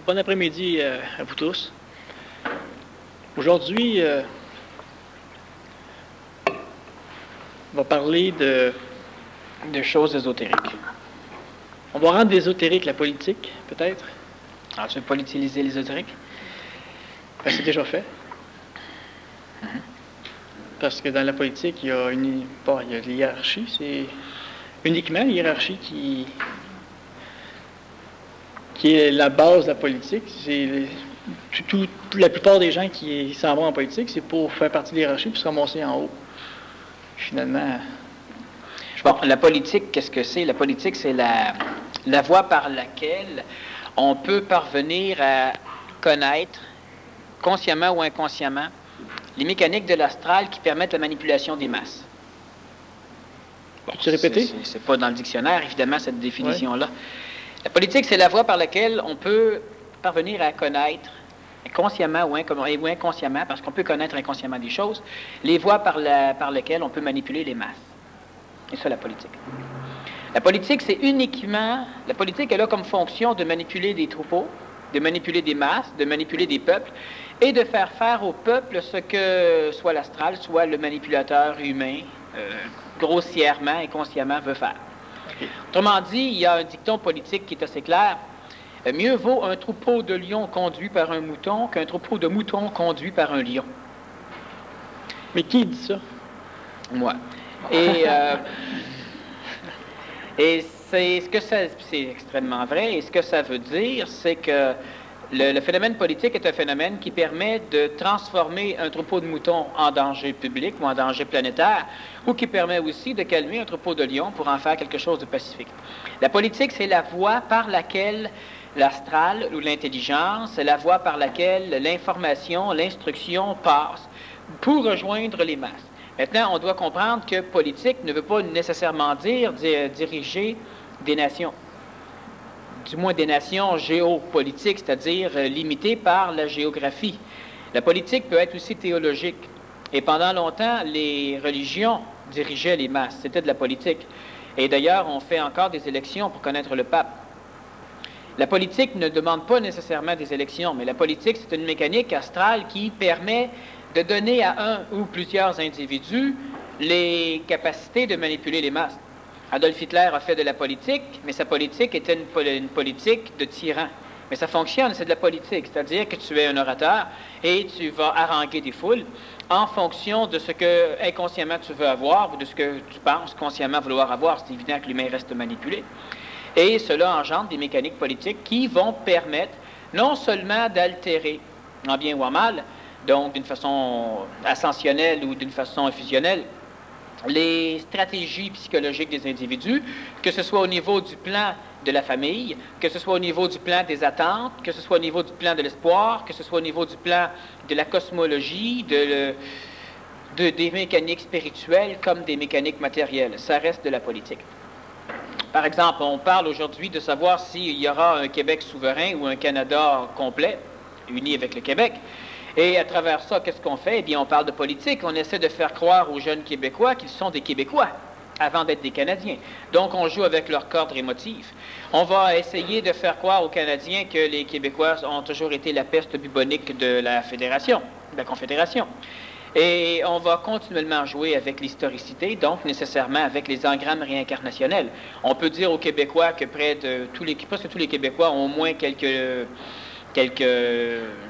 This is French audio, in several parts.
Bon après-midi à vous tous. Aujourd'hui, on va parler de choses ésotériques. On va rendre ésotérique la politique, peut-être. Alors, tu veux politiser l'ésotérique? C'est déjà fait. Parce que dans la politique, il y a de l'hiérarchie. C'est uniquement l'hiérarchie qui est la base de la politique. La plupart des gens qui s'en vont en politique, c'est pour faire partie de l'hiérarchie puis se ramasser en haut. Finalement... Bon, la politique, qu'est-ce que c'est? La politique, c'est la voie par laquelle on peut parvenir à connaître, consciemment ou inconsciemment, les mécaniques de l'astral qui permettent la manipulation des masses. Bon, peux-tu répéter? C'est pas dans le dictionnaire, évidemment, cette définition-là. Ouais. La politique, c'est la voie par laquelle on peut parvenir à connaître, consciemment ou inconsciemment, parce qu'on peut connaître inconsciemment des choses, les voies par lesquelles on peut manipuler les masses. Et ça, la politique. La politique, c'est uniquement... La politique, elle a comme fonction de manipuler des troupeaux, de manipuler des masses, de manipuler des peuples, et de faire faire au peuple ce que soit l'astral, soit le manipulateur humain, grossièrement et consciemment veut faire. Okay. Autrement dit, il y a un dicton politique qui est assez clair. Mieux vaut un troupeau de lions conduit par un mouton qu'un troupeau de moutons conduit par un lion. Mais qui dit ça? Moi. Et c'est extrêmement vrai. Et ce que ça veut dire, c'est que le phénomène politique est un phénomène qui permet de transformer un troupeau de moutons en danger public ou en danger planétaire, ou qui permet aussi de calmer un troupeau de lions pour en faire quelque chose de pacifique. La politique, c'est la voie par laquelle l'astral ou l'intelligence, c'est la voie par laquelle l'information, l'instruction passe pour rejoindre les masses. Maintenant, on doit comprendre que politique ne veut pas nécessairement dire diriger des nations. Du moins des nations géopolitiques, c'est-à-dire limitées par la géographie. La politique peut être aussi théologique. Et pendant longtemps, les religions dirigeaient les masses. C'était de la politique. Et d'ailleurs, on fait encore des élections pour connaître le pape. La politique ne demande pas nécessairement des élections, mais la politique, c'est une mécanique astrale qui permet de donner à un ou plusieurs individus les capacités de manipuler les masses. Adolf Hitler a fait de la politique, mais sa politique était une politique de tyran. Mais ça fonctionne, c'est de la politique, c'est-à-dire que tu es un orateur et tu vas haranguer des foules en fonction de ce que inconsciemment tu veux avoir ou de ce que tu penses consciemment vouloir avoir. C'est évident que l'humain reste manipulé. Et cela engendre des mécaniques politiques qui vont permettre non seulement d'altérer, en bien ou en mal, donc d'une façon ascensionnelle ou d'une façon fusionnelle, les stratégies psychologiques des individus, que ce soit au niveau du plan de la famille, que ce soit au niveau du plan des attentes, que ce soit au niveau du plan de l'espoir, que ce soit au niveau du plan de la cosmologie, des mécaniques spirituelles comme des mécaniques matérielles. Ça reste de la politique. Par exemple, on parle aujourd'hui de savoir s'il y aura un Québec souverain ou un Canada complet, uni avec le Québec. Et à travers ça, qu'est-ce qu'on fait? Eh bien, on parle de politique. On essaie de faire croire aux jeunes Québécois qu'ils sont des Québécois avant d'être des Canadiens. Donc, on joue avec leur cordre émotif. On va essayer de faire croire aux Canadiens que les Québécois ont toujours été la peste bubonique de la Fédération, de la Confédération. Et on va continuellement jouer avec l'historicité, donc nécessairement avec les engrammes réincarnationnels. On peut dire aux Québécois que presque tous les Québécois ont au moins quelques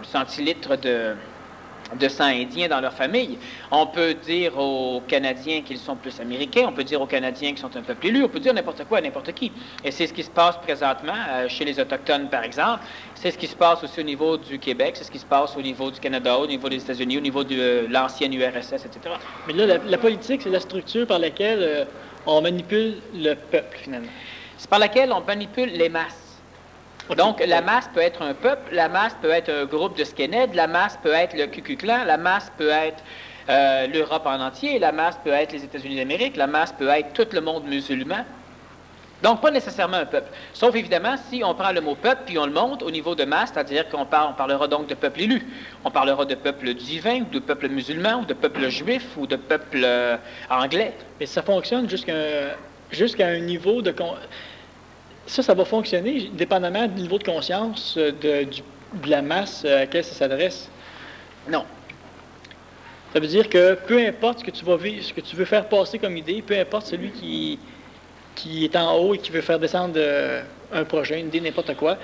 centilitres de sang indien dans leur famille. On peut dire aux Canadiens qu'ils sont plus américains, on peut dire aux Canadiens qu'ils sont un peuple élu, on peut dire n'importe quoi à n'importe qui. Et c'est ce qui se passe présentement chez les Autochtones, par exemple. C'est ce qui se passe aussi au niveau du Québec, c'est ce qui se passe au niveau du Canada, au niveau des États-Unis, au niveau de l'ancienne URSS, etc. Mais là, la politique, c'est la structure par laquelle on manipule le peuple, finalement. C'est par laquelle on manipule les masses. Donc, la masse peut être un peuple, la masse peut être un groupe de skinheads, la masse peut être le Ku Klux Klan, la masse peut être l'Europe en entier, la masse peut être les États-Unis d'Amérique, la masse peut être tout le monde musulman. Donc, pas nécessairement un peuple. Sauf, évidemment, si on prend le mot peuple puis on le monte au niveau de masse, c'est-à-dire qu'on parlera donc de peuple élu. On parlera de peuple divin, ou de peuple musulman, ou de peuple juif, ou de peuple anglais. Mais ça fonctionne jusqu'à un niveau de... ça va fonctionner dépendamment du niveau de conscience de la masse à laquelle ça s'adresse? Non. Ça veut dire que peu importe ce que tu vas vivre, ce que tu veux faire passer comme idée, peu importe celui qui est en haut et qui veut faire descendre un projet, une idée, n'importe quoi,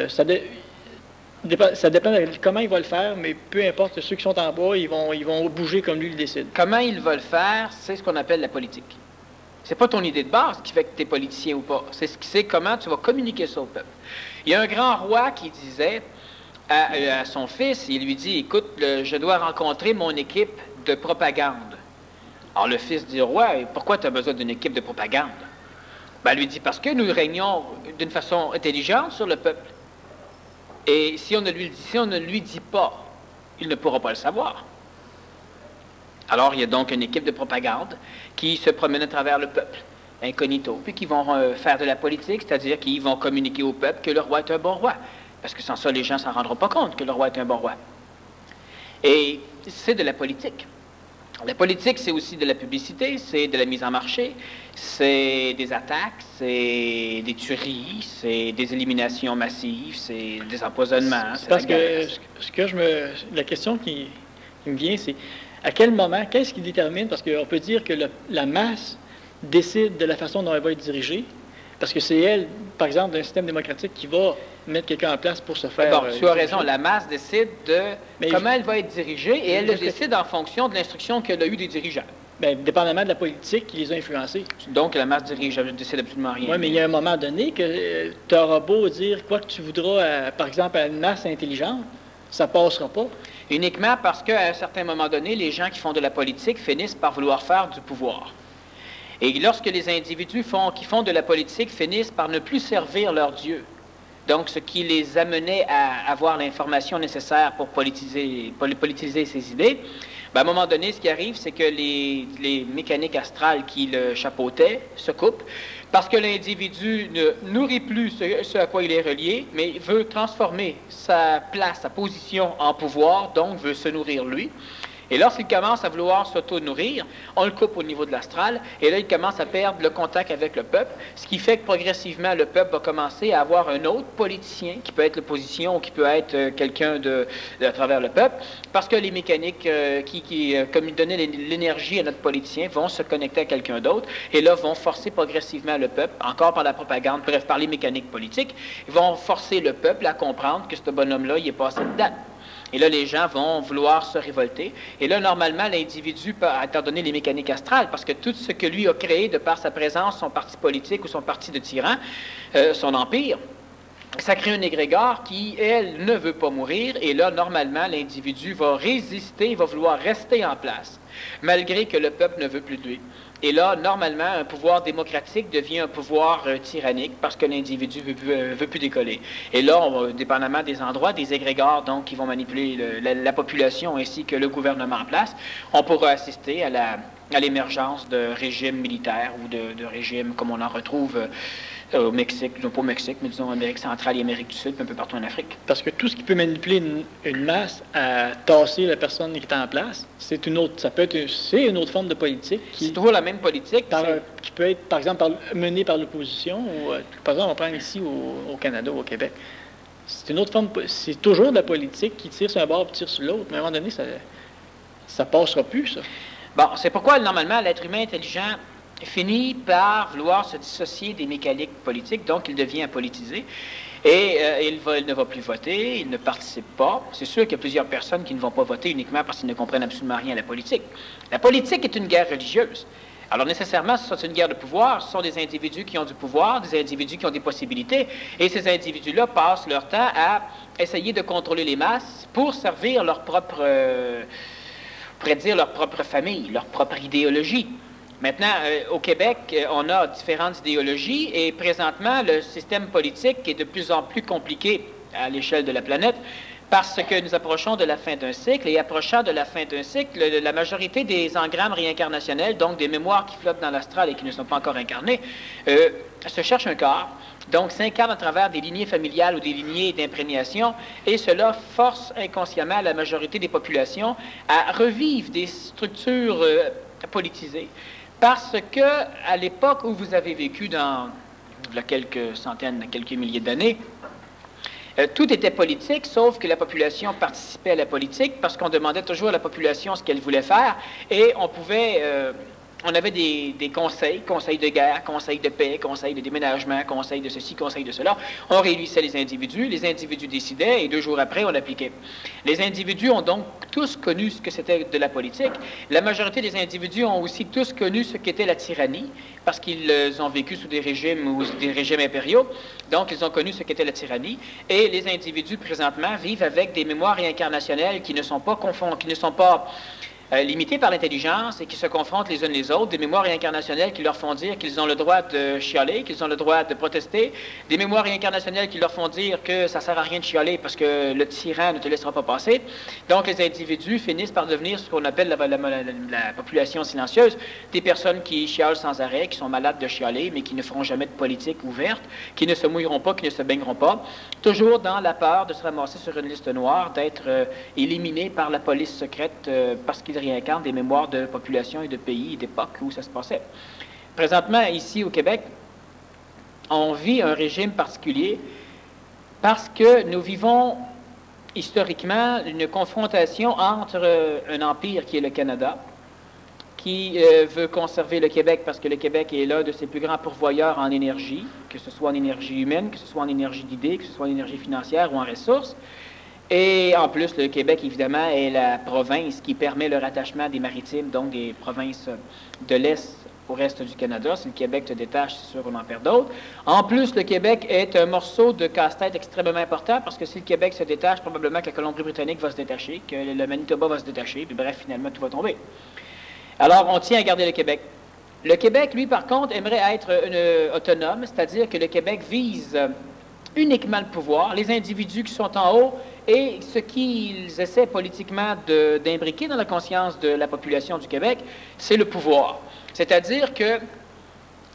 ça dépend de comment il va le faire, mais peu importe, ceux qui sont en bas, ils vont bouger comme lui le décide. Comment il va le faire, c'est ce qu'on appelle la politique. C'est pas ton idée de base qui fait que tu es politicien ou pas. C'est comment tu vas communiquer ça au peuple. Il y a un grand roi qui disait à son fils, il lui dit, écoute, je dois rencontrer mon équipe de propagande. Alors le fils dit au roi, pourquoi tu as besoin d'une équipe de propagande? Ben, il lui dit, parce que nous régnons d'une façon intelligente sur le peuple. Et si on ne lui dit pas, il ne pourra pas le savoir. Alors, il y a donc une équipe de propagande qui se promène à travers le peuple, incognito, puis qui vont faire de la politique, c'est-à-dire qu'ils vont communiquer au peuple que le roi est un bon roi. Parce que sans ça, les gens ne s'en rendront pas compte que le roi est un bon roi. Et c'est de la politique. La politique, c'est aussi de la publicité, c'est de la mise en marché, c'est des attaques, c'est des tueries, c'est des éliminations massives, c'est des empoisonnements. C'est parce que la question qui me vient, c'est à quel moment, qu'est-ce qui détermine, parce qu'on peut dire que la masse décide de la façon dont elle va être dirigée, parce que c'est elle, par exemple, d'un système démocratique qui va mettre quelqu'un en place pour se faire... Bon, tu as raison, la masse décide de comment elle va être dirigée et elle le décide en fonction de l'instruction qu'elle a eue des dirigeants. Bien, dépendamment de la politique qui les a influencés. Donc, la masse décide absolument rien. Oui, mais il y a un moment donné que tu auras beau dire quoi que tu voudras, par exemple, à une masse intelligente, ça passera pas. Uniquement parce qu'à un certain moment donné, les gens qui font de la politique finissent par vouloir faire du pouvoir. Et lorsque les individus qui font de la politique finissent par ne plus servir leur Dieu, donc ce qui les amenait à avoir l'information nécessaire pour politiser ces idées, bien, à un moment donné, ce qui arrive, c'est que les mécaniques astrales qui le chapeautaient se coupent, parce que l'individu ne nourrit plus ce à quoi il est relié, mais veut transformer sa place, sa position en pouvoir, donc veut se nourrir lui. Et lorsqu'il commence à vouloir s'auto-nourrir, on le coupe au niveau de l'astral, et là, il commence à perdre le contact avec le peuple, ce qui fait que progressivement, le peuple va commencer à avoir un autre politicien, qui peut être l'opposition, ou qui peut être quelqu'un à travers le peuple, parce que les mécaniques comme ils donnaient l'énergie à notre politicien, vont se connecter à quelqu'un d'autre, et là, vont forcer progressivement le peuple, encore par la propagande, bref, par les mécaniques politiques, ils vont forcer le peuple à comprendre que ce bonhomme-là, il est passé dedans. Et là, les gens vont vouloir se révolter. Et là, normalement, l'individu, étant donné les mécaniques astrales, parce que tout ce que lui a créé de par sa présence, son parti politique ou son parti de tyran, son empire, ça crée un égrégore qui, elle, ne veut pas mourir. Et là, normalement, l'individu va résister, il va vouloir rester en place, malgré que le peuple ne veut plus de lui. Et là, normalement, un pouvoir démocratique devient un pouvoir tyrannique parce que l'individu ne veut plus décoller. Et là, dépendamment des endroits, des égrégores donc, qui vont manipuler la population ainsi que le gouvernement en place, on pourra assister à l'émergence de régimes militaires ou de régimes comme on en retrouve au Mexique, non pas au Mexique, mais disons en Amérique centrale et Amérique du Sud, puis un peu partout en Afrique. Parce que tout ce qui peut manipuler une masse à tasser la personne qui est en place, c'est une autre forme de politique. C'est toujours la même politique. Qui peut être, par exemple, menée par l'opposition, ou par exemple, on prend ici au Canada ou au Québec. C'est une autre forme, c'est toujours de la politique qui tire sur un bord et tire sur l'autre, mais à un moment donné, ça passera plus, ça. Bon, c'est pourquoi, normalement, l'être humain intelligent finit par vouloir se dissocier des mécaniques politiques, donc il devient apolitisé, et il ne va plus voter, il ne participe pas. C'est sûr qu'il y a plusieurs personnes qui ne vont pas voter uniquement parce qu'ils ne comprennent absolument rien à la politique. La politique est une guerre religieuse. Alors nécessairement, c'est une guerre de pouvoir, ce sont des individus qui ont du pouvoir, des individus qui ont des possibilités, et ces individus-là passent leur temps à essayer de contrôler les masses pour servir leur propre, leur propre famille, leur propre idéologie. Maintenant, au Québec, on a différentes idéologies et présentement, le système politique est de plus en plus compliqué à l'échelle de la planète parce que nous approchons de la fin d'un cycle et approchant de la fin d'un cycle, la majorité des engrammes réincarnationnels, donc des mémoires qui flottent dans l'astral et qui ne sont pas encore incarnées, se cherchent un corps, donc s'incarnent à travers des lignées familiales ou des lignées d'imprégnation et cela force inconsciemment la majorité des populations à revivre des structures politisées. Parce que, à l'époque où vous avez vécu dans il y a quelques centaines, quelques milliers d'années, tout était politique, sauf que la population participait à la politique parce qu'on demandait toujours à la population ce qu'elle voulait faire et on avait des conseils, conseils de guerre, conseils de paix, conseils de déménagement, conseils de ceci, conseils de cela. On réunissait les individus décidaient et 2 jours après, on appliquait. Les individus ont donc tous connu ce que c'était de la politique. La majorité des individus ont aussi tous connu ce qu'était la tyrannie parce qu'ils ont vécu sous des régimes ou des régimes impériaux. Donc, ils ont connu ce qu'était la tyrannie. Et les individus, présentement, vivent avec des mémoires réincarnationnelles qui ne sont pas limités par l'intelligence et qui se confrontent les uns les autres, des mémoires réincarnationnelles qui leur font dire qu'ils ont le droit de chialer, qu'ils ont le droit de protester, des mémoires réincarnationnelles qui leur font dire que ça ne sert à rien de chialer parce que le tyran ne te laissera pas passer. Donc, les individus finissent par devenir ce qu'on appelle la population silencieuse, des personnes qui chialent sans arrêt, qui sont malades de chialer, mais qui ne feront jamais de politique ouverte, qui ne se mouilleront pas, qui ne se baigneront pas, toujours dans la peur de se ramasser sur une liste noire, d'être éliminés par la police secrète parce qu'ils réincarnent des mémoires de population et de pays et d'époques où ça se passait. Présentement, ici au Québec, on vit un régime particulier parce que nous vivons historiquement une confrontation entre un empire qui est le Canada, qui veut conserver le Québec parce que le Québec est l'un de ses plus grands pourvoyeurs en énergie, que ce soit en énergie humaine, que ce soit en énergie d'idées, que ce soit en énergie financière ou en ressources. Et en plus, le Québec, évidemment, est la province qui permet le rattachement des maritimes, donc des provinces de l'Est au reste du Canada. Si le Québec se détache, c'est sûr qu'on en perd d'autres. En plus, le Québec est un morceau de casse-tête extrêmement important parce que si le Québec se détache, probablement que la Colombie-Britannique va se détacher, que le Manitoba va se détacher, puis bref, finalement, tout va tomber. Alors, on tient à garder le Québec. Le Québec, lui, par contre, aimerait être autonome, c'est-à-dire que le Québec vise uniquement le pouvoir, les individus qui sont en haut et ce qu'ils essaient politiquement d'imbriquer dans la conscience de la population du Québec, c'est le pouvoir. C'est-à-dire que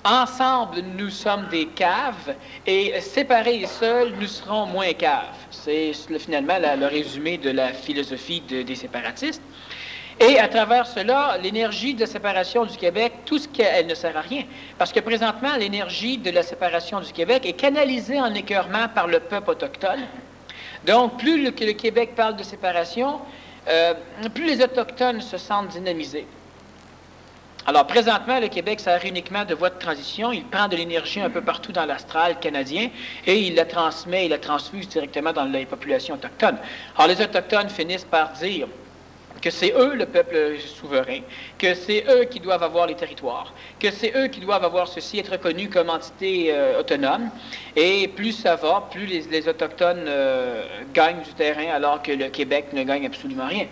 ensemble, nous sommes des caves et séparés et seuls, nous serons moins caves. C'est finalement le résumé de la philosophie des séparatistes. Et à travers cela, l'énergie de séparation du Québec, tout ce qu'elle ne sert à rien. Parce que présentement, l'énergie de la séparation du Québec est canalisée en écœurement par le peuple autochtone. Donc, plus le Québec parle de séparation, plus les Autochtones se sentent dynamisés. Alors, présentement, le Québec sert uniquement de voie de transition. Il prend de l'énergie un peu partout dans l'astral canadien et il la transmet, il la transfuse directement dans les populations autochtones. Alors, les Autochtones finissent par dire que c'est eux le peuple souverain, que c'est eux qui doivent avoir les territoires, que c'est eux qui doivent avoir ceci, être reconnus comme entité autonome. Et plus ça va, plus les Autochtones gagnent du terrain alors que le Québec ne gagne absolument rien.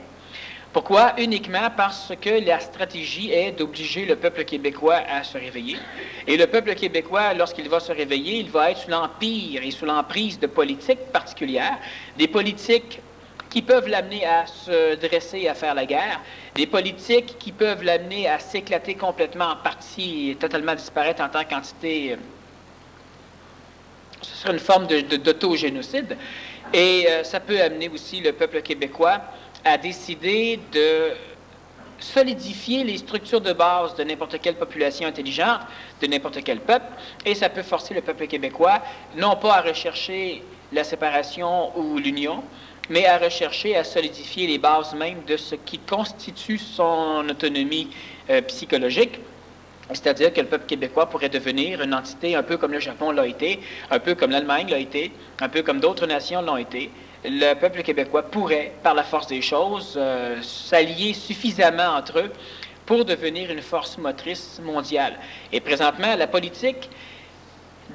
Pourquoi? Uniquement parce que la stratégie est d'obliger le peuple québécois à se réveiller. Et le peuple québécois, lorsqu'il va se réveiller, il va être sous l'empire et sous l'emprise de politiques particulières, des politiques qui peuvent l'amener à se dresser et à faire la guerre, des politiques qui peuvent l'amener à s'éclater complètement en partie et totalement disparaître en tant qu'entité. Ce serait une forme d'autogénocide. Et ça peut amener aussi le peuple québécois à décider de solidifier les structures de base de n'importe quelle population intelligente, de n'importe quel peuple, et ça peut forcer le peuple québécois non pas à rechercher la séparation ou l'union, mais à rechercher à solidifier les bases même de ce qui constitue son autonomie psychologique. C'est-à-dire que le peuple québécois pourrait devenir une entité un peu comme le Japon l'a été, un peu comme l'Allemagne l'a été, un peu comme d'autres nations l'ont été. Le peuple québécois pourrait, par la force des choses, s'allier suffisamment entre eux pour devenir une force motrice mondiale. Et présentement, la politique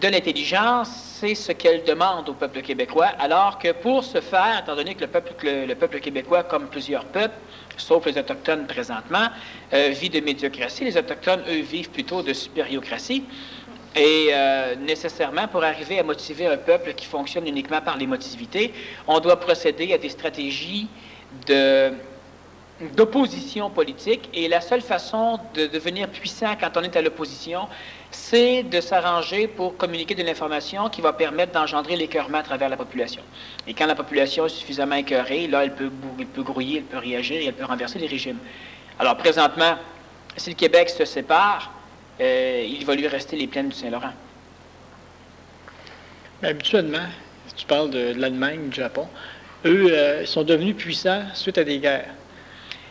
de l'intelligence, c'est ce qu'elle demande au peuple québécois, alors que pour ce faire, étant donné que le peuple québécois, comme plusieurs peuples, sauf les Autochtones présentement, vit de médiocratie, les Autochtones, eux, vivent plutôt de supériocratie. Et nécessairement, pour arriver à motiver un peuple qui fonctionne uniquement par l'émotivité, on doit procéder à des stratégies d'opposition politique. Et la seule façon de devenir puissant quand on est à l'opposition, c'est de s'arranger pour communiquer de l'information qui va permettre d'engendrer l'écœurement à travers la population. Et quand la population est suffisamment écœurée, là, elle peut grouiller, elle peut réagir et elle peut renverser les régimes. Alors, présentement, si le Québec se sépare, il va lui rester les plaines du Saint-Laurent. Mais habituellement, si tu parles de l'Allemagne, du Japon, eux, ils sont devenus puissants suite à des guerres.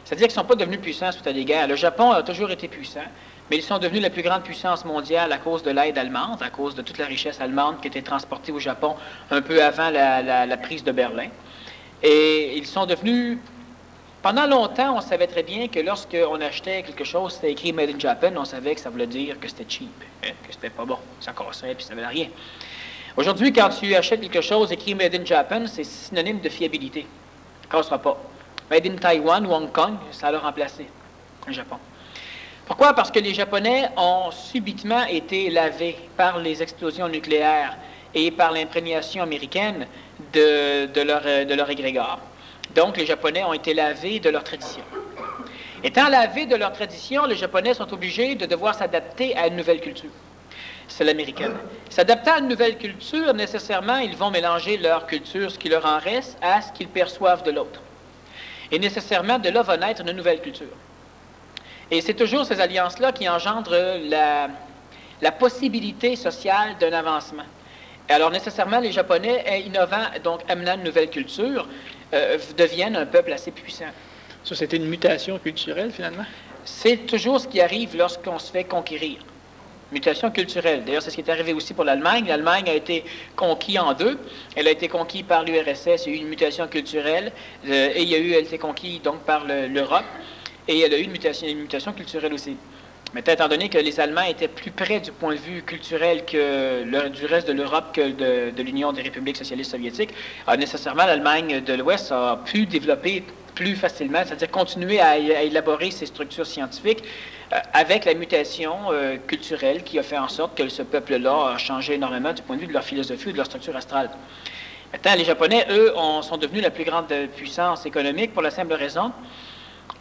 C'est-à-dire qu'ils ne sont pas devenus puissants suite à des guerres. Le Japon a toujours été puissant, mais ils sont devenus la plus grande puissance mondiale à cause de l'aide allemande, à cause de toute la richesse allemande qui était transportée au Japon un peu avant la prise de Berlin. Et ils sont devenus... Pendant longtemps, on savait très bien que lorsqu'on achetait quelque chose, c'était écrit « Made in Japan », on savait que ça voulait dire que c'était cheap, que c'était pas bon, ça casserait, puis ça ne valait rien. Aujourd'hui, quand tu achètes quelque chose écrit « Made in Japan », c'est synonyme de fiabilité. Ça ne cassera pas. « Made in Taiwan » ou « Hong Kong », ça l'a remplacé, le Japon. Pourquoi? Parce que les Japonais ont subitement été lavés par les explosions nucléaires et par l'imprégnation américaine de leur égrégore. Donc, les Japonais ont été lavés de leur tradition. Étant lavés de leur tradition, les Japonais sont obligés de devoir s'adapter à une nouvelle culture. C'est l'américaine. S'adaptant à une nouvelle culture, nécessairement, ils vont mélanger leur culture, ce qui leur en reste, à ce qu'ils perçoivent de l'autre. Et nécessairement, de là va naître une nouvelle culture. Et c'est toujours ces alliances-là qui engendrent la possibilité sociale d'un avancement. Alors, nécessairement, les Japonais, innovant, donc amenant une nouvelle culture, deviennent un peuple assez puissant. Ça, c'était une mutation culturelle, finalement? C'est toujours ce qui arrive lorsqu'on se fait conquérir. Mutation culturelle. D'ailleurs, c'est ce qui est arrivé aussi pour l'Allemagne. L'Allemagne a été conquise en deux. Elle a été conquise par l'URSS, il y a eu une mutation culturelle, et elle a été conquise donc par l'Europe, et elle a eu une mutation culturelle aussi. Mais étant donné que les Allemands étaient plus près du point de vue culturel du reste de l'Europe que de l'Union des républiques socialistes soviétiques, nécessairement l'Allemagne de l'Ouest a pu développer plus facilement, c'est-à-dire continuer à élaborer ses structures scientifiques avec la mutation culturelle qui a fait en sorte que ce peuple-là a changé énormément du point de vue de leur philosophie ou de leur structure astrale. Maintenant, les Japonais, eux, sont devenus la plus grande puissance économique pour la simple raison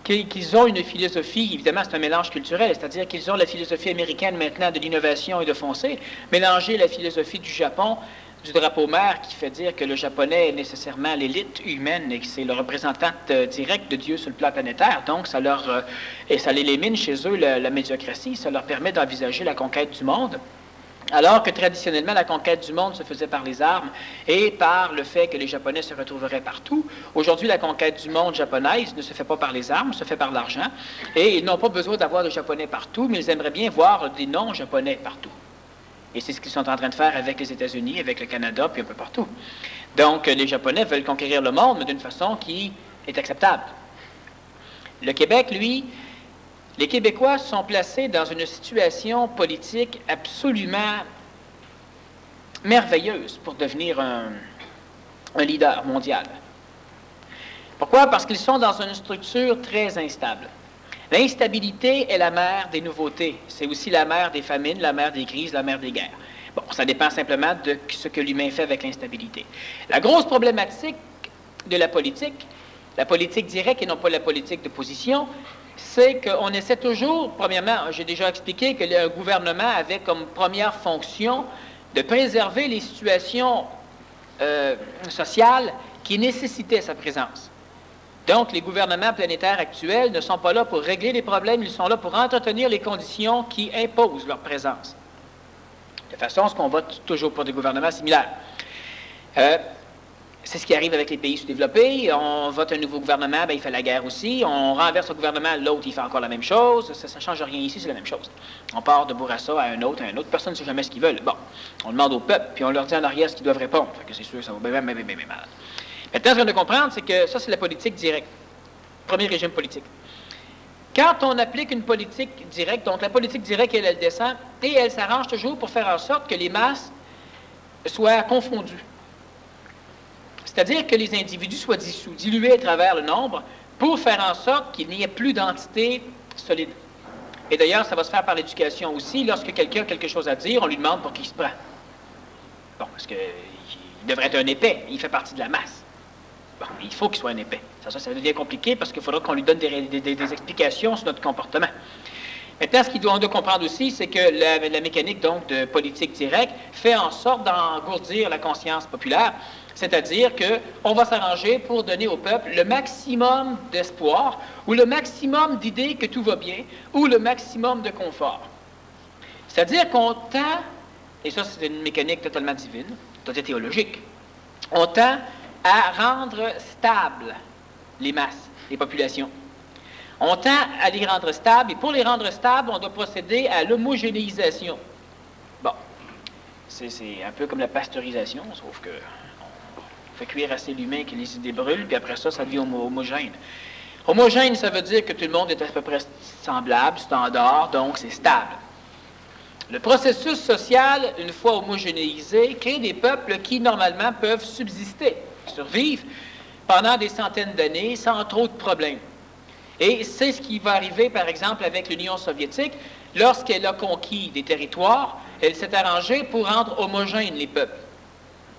qu'ils ont une philosophie, évidemment c'est un mélange culturel, c'est-à-dire qu'ils ont la philosophie américaine maintenant de l'innovation et de foncer, mélanger la philosophie du Japon, du drapeau mère qui fait dire que le japonais est nécessairement l'élite humaine et que c'est le représentant direct de Dieu sur le plan planétaire, donc ça l'élimine chez eux la médiocratie, ça leur permet d'envisager la conquête du monde. Alors que traditionnellement, la conquête du monde se faisait par les armes et par le fait que les Japonais se retrouveraient partout. Aujourd'hui, la conquête du monde japonaise ne se fait pas par les armes, se fait par l'argent. Et ils n'ont pas besoin d'avoir de Japonais partout, mais ils aimeraient bien voir des non-Japonais partout. Et c'est ce qu'ils sont en train de faire avec les États-Unis, avec le Canada, puis un peu partout. Donc, les Japonais veulent conquérir le monde, mais d'une façon qui est acceptable. Le Québec, lui... Les Québécois sont placés dans une situation politique absolument merveilleuse pour devenir un leader mondial. Pourquoi? Parce qu'ils sont dans une structure très instable. L'instabilité est la mère des nouveautés. C'est aussi la mère des famines, la mère des crises, la mère des guerres. Bon, ça dépend simplement de ce que l'humain fait avec l'instabilité. La grosse problématique de la politique directe et non pas la politique de position, c'est qu'on essaie toujours, premièrement, j'ai déjà expliqué que le gouvernement avait comme première fonction de préserver les situations sociales qui nécessitaient sa présence. Donc, les gouvernements planétaires actuels ne sont pas là pour régler les problèmes, ils sont là pour entretenir les conditions qui imposent leur présence. De façon à ce qu'on vote toujours pour des gouvernements similaires. C'est ce qui arrive avec les pays sous-développés. On vote un nouveau gouvernement, ben, il fait la guerre aussi. On renverse le gouvernement, l'autre, il fait encore la même chose. Ça ne change rien ici, c'est la même chose. On part de Bourassa à un autre. Personne ne sait jamais ce qu'ils veulent. Bon, on demande au peuple, puis on leur dit en arrière ce qu'ils doivent répondre. Fait que c'est sûr, ça va bien mal. Maintenant, ce qu'on doit comprendre, c'est que ça, c'est la politique directe. Premier régime politique. Quand on applique une politique directe, donc la politique directe, elle descend, et elle s'arrange toujours pour faire en sorte que les masses soient confondues. C'est-à-dire que les individus soient dissous, dilués à travers le nombre, pour faire en sorte qu'il n'y ait plus d'entité solide. Et d'ailleurs, ça va se faire par l'éducation aussi. Lorsque quelqu'un a quelque chose à dire, on lui demande pour qui il se prend. Bon, parce qu'il devrait être un épais, il fait partie de la masse. Bon, il faut qu'il soit un épais. Ça devient compliqué parce qu'il faudra qu'on lui donne des explications sur notre comportement. Maintenant, ce qu'on doit comprendre aussi, c'est que la mécanique donc, de politique directe fait en sorte d'engourdir la conscience populaire. C'est-à-dire qu'on va s'arranger pour donner au peuple le maximum d'espoir ou le maximum d'idées que tout va bien ou le maximum de confort. C'est-à-dire qu'on tend, et ça c'est une mécanique totalement divine, doit être théologique. On tend à rendre stables les masses, les populations. On tend à les rendre stables, et pour les rendre stables, on doit procéder à l'homogénéisation. Bon, c'est un peu comme la pasteurisation, sauf que on fait cuire assez l'humain que les idées brûlent, puis après ça, ça devient homogène. Homogène, ça veut dire que tout le monde est à peu près semblable, standard, donc c'est stable. Le processus social, une fois homogénéisé, crée des peuples qui, normalement, peuvent subsister, survivre pendant des centaines d'années sans trop de problèmes. Et c'est ce qui va arriver, par exemple, avec l'Union soviétique. Lorsqu'elle a conquis des territoires, elle s'est arrangée pour rendre homogènes les peuples.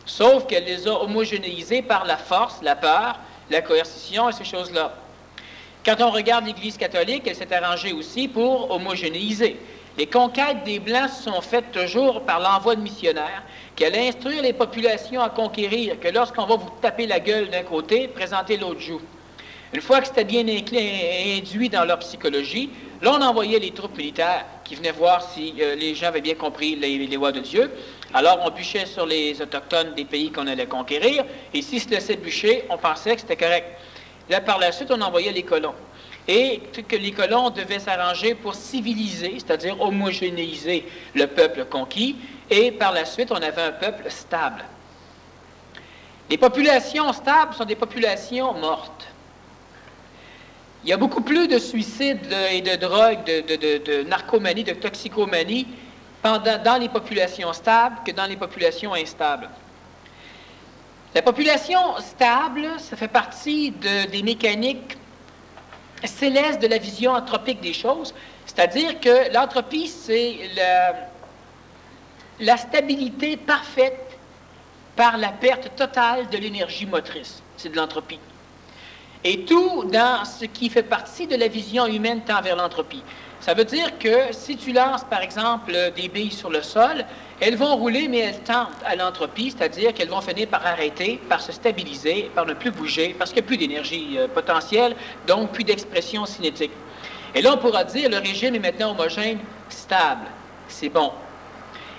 Sauf qu'elle les a homogénéisés par la force, la peur, la coercition et ces choses-là. Quand on regarde l'Église catholique, elle s'est arrangée aussi pour homogénéiser. Les conquêtes des Blancs se sont faites toujours par l'envoi de missionnaires qui allaient instruire les populations à conquérir, que lorsqu'on va vous taper la gueule d'un côté, présenter l'autre joue. Une fois que c'était bien induit dans leur psychologie, là, on envoyait les troupes militaires qui venaient voir si les gens avaient bien compris les lois de Dieu. Alors, on bûchait sur les autochtones des pays qu'on allait conquérir, et s'ils se laissaient bûcher, on pensait que c'était correct. Là, par la suite, on envoyait les colons. Et que les colons devaient s'arranger pour civiliser, c'est-à-dire homogénéiser le peuple conquis, et par la suite, on avait un peuple stable. Les populations stables sont des populations mortes. Il y a beaucoup plus de suicides et de drogue, de narcomanie, de toxicomanie dans les populations stables que dans les populations instables. La population stable, ça fait partie des mécaniques célestes de la vision anthropique des choses, c'est-à-dire que l'entropie, c'est la stabilité parfaite par la perte totale de l'énergie motrice. C'est de l'entropie. Et tout dans ce qui fait partie de la vision humaine tend vers l'entropie. Ça veut dire que si tu lances, par exemple, des billes sur le sol, elles vont rouler, mais elles tendent à l'entropie, c'est-à-dire qu'elles vont finir par arrêter, par se stabiliser, par ne plus bouger, parce qu'il n'y a plus d'énergie potentielle, donc plus d'expression cinétique. Et là, on pourra dire, le régime est maintenant homogène, stable. C'est bon.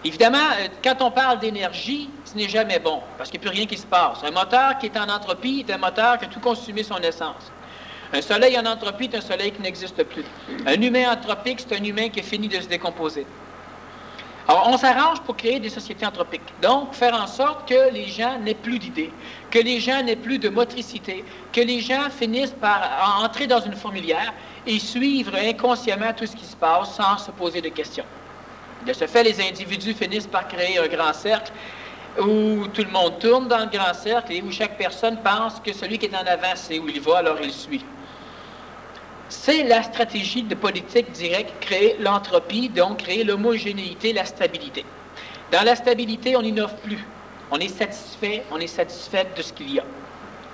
Évidemment, quand on parle d'énergie, ce n'est jamais bon, parce qu'il n'y a plus rien qui se passe. Un moteur qui est en entropie est un moteur qui a tout consumé son essence. Un soleil en entropie est un soleil qui n'existe plus. Un humain entropique, c'est un humain qui est fini de se décomposer. Alors, on s'arrange pour créer des sociétés anthropiques. Donc, faire en sorte que les gens n'aient plus d'idées, que les gens n'aient plus de motricité, que les gens finissent par entrer dans une fourmilière et suivre inconsciemment tout ce qui se passe sans se poser de questions. De ce fait, les individus finissent par créer un grand cercle où tout le monde tourne dans le grand cercle et où chaque personne pense que celui qui est en avant sait où il va, alors il suit. C'est la stratégie de politique directe, créer l'entropie, donc créer l'homogénéité, la stabilité. Dans la stabilité, on n'innove plus. On est satisfait de ce qu'il y a.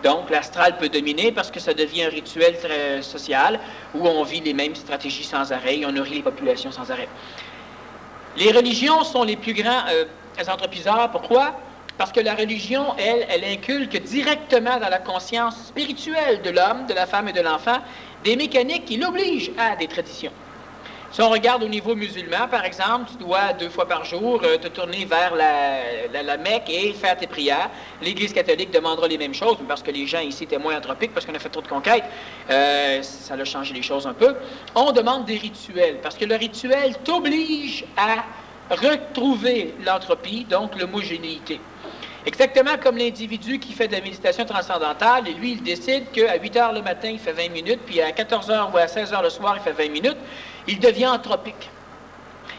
Donc, l'astral peut dominer parce que ça devient un rituel très social où on vit les mêmes stratégies sans arrêt et on nourrit les populations sans arrêt. Les religions sont les plus grands anthropiseurs. Pourquoi? Parce que la religion, elle inculque directement dans la conscience spirituelle de l'homme, de la femme et de l'enfant, des mécaniques qui l'obligent à des traditions. Si on regarde au niveau musulman, par exemple, tu dois 2 fois par jour te tourner vers la Mecque et faire tes prières. L'Église catholique demandera les mêmes choses, parce que les gens ici étaient moins anthropiques, parce qu'on a fait trop de conquêtes. Ça a changé les choses un peu. On demande des rituels, parce que le rituel t'oblige à retrouver l'entropie, donc l'homogénéité. Exactement comme l'individu qui fait de la méditation transcendantale, et lui, il décide qu'à 8 heures le matin, il fait 20 minutes, puis à 14 heures ou à 16 heures le soir, il fait 20 minutes, il devient anthropique.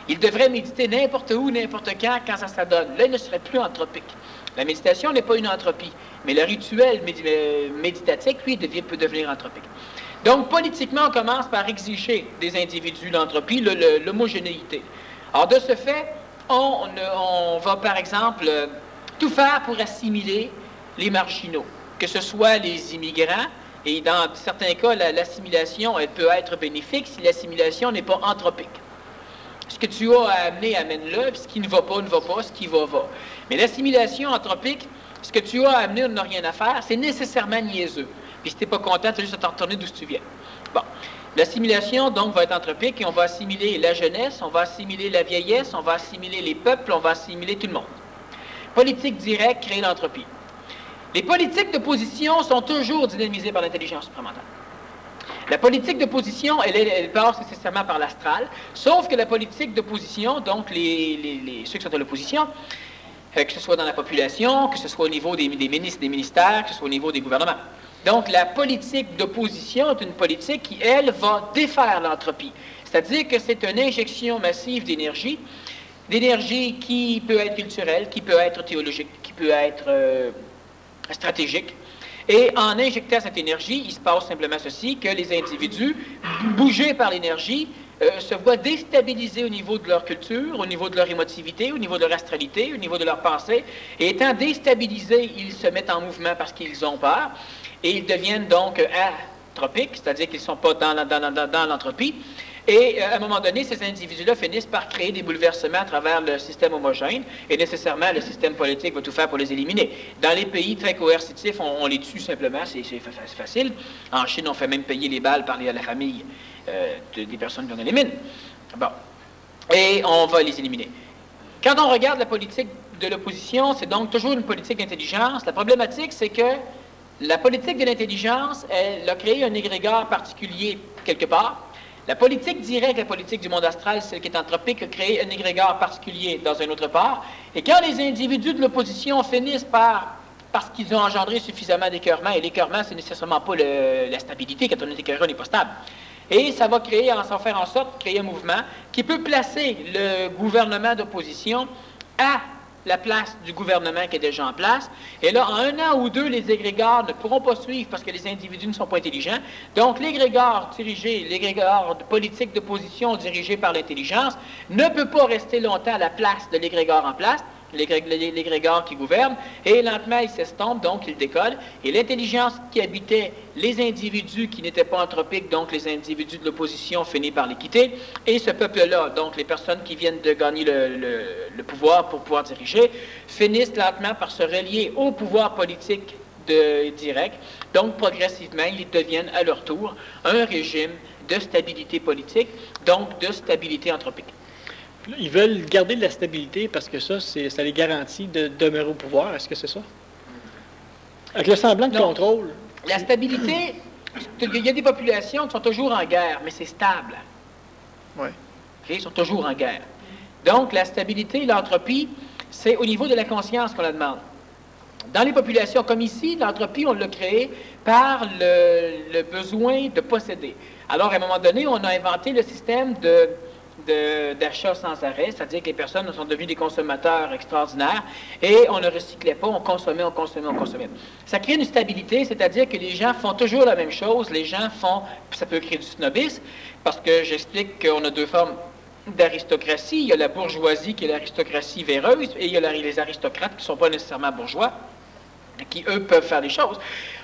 Il devrait méditer n'importe où, n'importe quand ça donne. Là, il ne serait plus anthropique. La méditation n'est pas une entropie, mais le rituel méditatique, lui, peut devenir anthropique. Donc, politiquement, on commence par exiger des individus l'entropie, l'homogénéité. Alors, de ce fait, on va, par exemple, tout faire pour assimiler les marginaux, que ce soit les immigrants, et dans certains cas, l'assimilation, elle peut être bénéfique si l'assimilation n'est pas anthropique. Ce que tu as à amener, amène-le, puis ce qui ne va pas, ce qui va. Mais l'assimilation anthropique, ce que tu as à amener, on n'a rien à faire, c'est nécessairement niaiseux. Puis si tu n'es pas content, tu as juste à t'en retourner d'où tu viens. Bon. L'assimilation, donc, va être anthropique et on va assimiler la jeunesse, on va assimiler la vieillesse, on va assimiler les peuples, on va assimiler tout le monde. politique directe crée l'entropie. Les politiques d'opposition sont toujours dynamisées par l'intelligence supramentale. La politique d'opposition, elle passe nécessairement par l'astral, sauf que la politique d'opposition, donc ceux qui sont à l'opposition, que ce soit dans la population, que ce soit au niveau des ministres, des ministères, que ce soit au niveau des gouvernements. Donc, la politique d'opposition est une politique qui, elle, va défaire l'entropie. C'est-à-dire que c'est une injection massive d'énergie qui peut être culturelle, qui peut être théologique, qui peut être stratégique. Et en injectant cette énergie, il se passe simplement ceci, que les individus, bougés par l'énergie, se voient déstabilisés au niveau de leur culture, au niveau de leur émotivité, au niveau de leur astralité, au niveau de leur pensée. Et étant déstabilisés, ils se mettent en mouvement parce qu'ils ont peur. Et ils deviennent donc atropiques, c'est-à-dire qu'ils ne sont pas dans l'entropie. Et à un moment donné, ces individus-là finissent par créer des bouleversements à travers le système homogène, et nécessairement, le système politique va tout faire pour les éliminer. Dans les pays très coercitifs, on les tue simplement, c'est facile. En Chine, on fait même payer les balles par la famille des personnes qu'on élimine. Bon. Et on va les éliminer. Quand on regarde la politique de l'opposition, c'est donc toujours une politique d'intelligence. La problématique, c'est que la politique de l'intelligence, elle a créé un égrégore particulier quelque part. La politique directe, la politique du monde astral, celle qui est anthropique, a créé un égrégore particulier dans un autre part. Et quand les individus de l'opposition finissent parce qu'ils ont engendré suffisamment d'écœurement, et l'écœurement, c'est nécessairement pas la stabilité, quand on est écœuré, on n'est pas stable. Et ça va faire en sorte de créer un mouvement qui peut placer le gouvernement d'opposition à la place du gouvernement qui est déjà en place. Et là, en 1 an ou 2, les égrégores ne pourront pas suivre parce que les individus ne sont pas intelligents. Donc, l'égrégore de politique d'opposition dirigé par l'intelligence ne peut pas rester longtemps à la place de l'égrégore en place, l'égrégore qui gouverne, et lentement, il s'estompe, donc il décolle. Et l'intelligence qui habitait les individus qui n'étaient pas anthropiques, donc les individus de l'opposition, finit par les quitter. Et ce peuple-là, donc les personnes qui viennent de gagner le pouvoir pour pouvoir diriger, finissent lentement par se relier au pouvoir politique direct. Donc, progressivement, ils deviennent à leur tour un régime de stabilité politique, donc de stabilité anthropique. Ils veulent garder de la stabilité parce que ça les garantit de demeurer au pouvoir. Est-ce que c'est ça? Avec le semblant de contrôle. La stabilité, il y a des populations qui sont toujours en guerre, mais c'est stable. Oui. Okay? Ils sont toujours en guerre. Donc, la stabilité, l'entropie, c'est au niveau de la conscience qu'on la demande. Dans les populations comme ici, l'entropie, on l'a créée par le besoin de posséder. Alors, à un moment donné, on a inventé le système d'achat sans arrêt, c'est-à-dire que les personnes sont devenues des consommateurs extraordinaires et on ne recyclait pas, on consommait. Ça crée une stabilité, c'est-à-dire que les gens font toujours la même chose, ça peut créer du snobisme, parce que j'explique qu'on a 2 formes d'aristocratie. Il y a la bourgeoisie qui est l'aristocratie véreuse et il y a les aristocrates qui ne sont pas nécessairement bourgeois, qui, eux, peuvent faire des choses.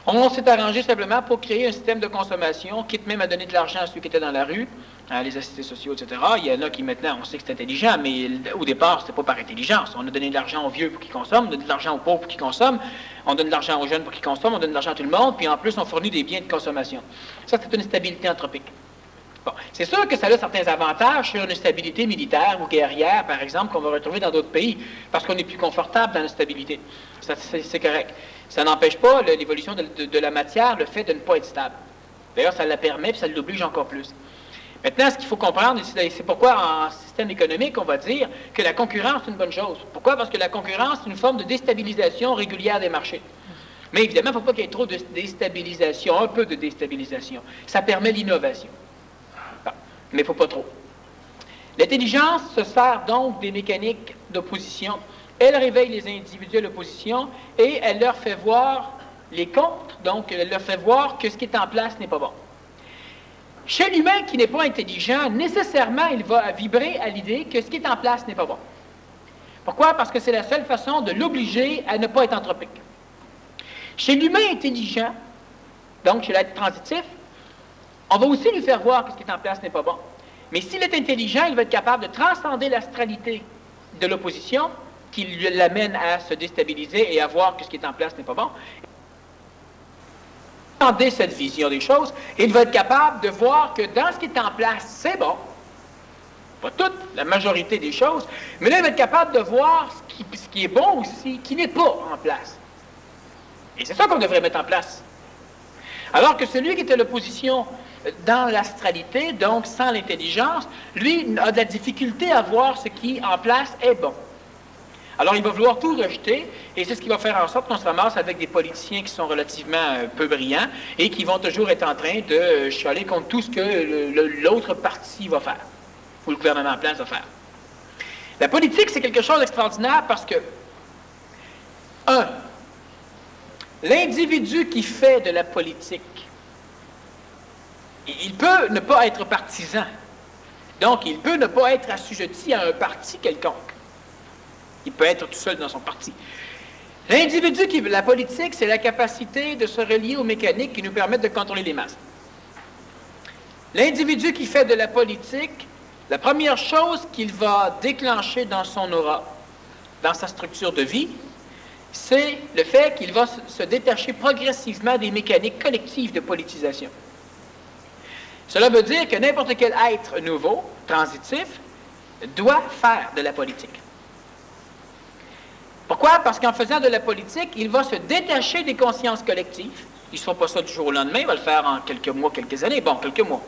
On s'est arrangé simplement pour créer un système de consommation, quitte même à donner de l'argent à ceux qui étaient dans la rue, les assistés sociaux, etc. Il y en a qui, maintenant, on sait que c'est intelligent, mais au départ, c'était pas par intelligence. On a donné de l'argent aux vieux pour qu'ils consomment, on donne de l'argent aux pauvres pour qu'ils consomment, on donne de l'argent aux jeunes pour qu'ils consomment, on donne de l'argent à tout le monde, puis en plus, on fournit des biens de consommation. Ça, c'est une stabilité anthropique. Bon, c'est sûr que ça a certains avantages sur une stabilité militaire ou guerrière, par exemple, qu'on va retrouver dans d'autres pays, parce qu'on est plus confortable dans la stabilité. C'est correct. Ça n'empêche pas l'évolution de la matière, le fait de ne pas être stable. D'ailleurs, ça la permet, puis ça l'oblige encore plus. Maintenant, ce qu'il faut comprendre, c'est pourquoi en système économique, on va dire que la concurrence est une bonne chose. Pourquoi? Parce que la concurrence est une forme de déstabilisation régulière des marchés. Mais évidemment, il ne faut pas qu'il y ait trop de déstabilisation, un peu de déstabilisation. Ça permet l'innovation. Bon, mais il ne faut pas trop. L'intelligence se sert donc des mécaniques d'opposition. Elle réveille les individus à l'opposition et elle leur fait voir les contres, donc elle leur fait voir que ce qui est en place n'est pas bon. Chez l'humain qui n'est pas intelligent, nécessairement, il va vibrer à l'idée que ce qui est en place n'est pas bon. Pourquoi? Parce que c'est la seule façon de l'obliger à ne pas être anthropique. Chez l'humain intelligent, donc chez l'être transitif, on va aussi lui faire voir que ce qui est en place n'est pas bon. Mais s'il est intelligent, il va être capable de transcender l'astralité de l'opposition qui l'amène à se déstabiliser et à voir que ce qui est en place n'est pas bon. Cette vision des choses, il va être capable de voir que dans ce qui est en place, c'est bon. Pas toute, la majorité des choses, mais là, il va être capable de voir ce qui est bon aussi, qui n'est pas en place. Et c'est ça qu'on devrait mettre en place. Alors que celui qui est à l'opposition dans l'astralité, donc sans l'intelligence, lui a de la difficulté à voir ce qui en place est bon. Alors il va vouloir tout rejeter, et c'est ce qui va faire en sorte qu'on se ramasse avec des politiciens qui sont relativement peu brillants et qui vont toujours être en train de chialer contre tout ce que l'autre parti va faire, ou le gouvernement en place va faire. La politique, c'est quelque chose d'extraordinaire parce que, l'individu qui fait de la politique, il peut ne pas être partisan. Donc, il peut ne pas être assujetti à un parti quelconque. Il peut être tout seul dans son parti. L'individu qui veut la politique, c'est la capacité de se relier aux mécaniques qui nous permettent de contrôler les masses. L'individu qui fait de la politique, la première chose qu'il va déclencher dans son aura, dans sa structure de vie, c'est le fait qu'il va se détacher progressivement des mécaniques collectives de politisation. Cela veut dire que n'importe quel être nouveau, transitif, doit faire de la politique. Pourquoi? Parce qu'en faisant de la politique, il va se détacher des consciences collectives. Il ne fera pas ça du jour au lendemain, il va le faire en quelques mois, quelques années. Bon, quelques mois.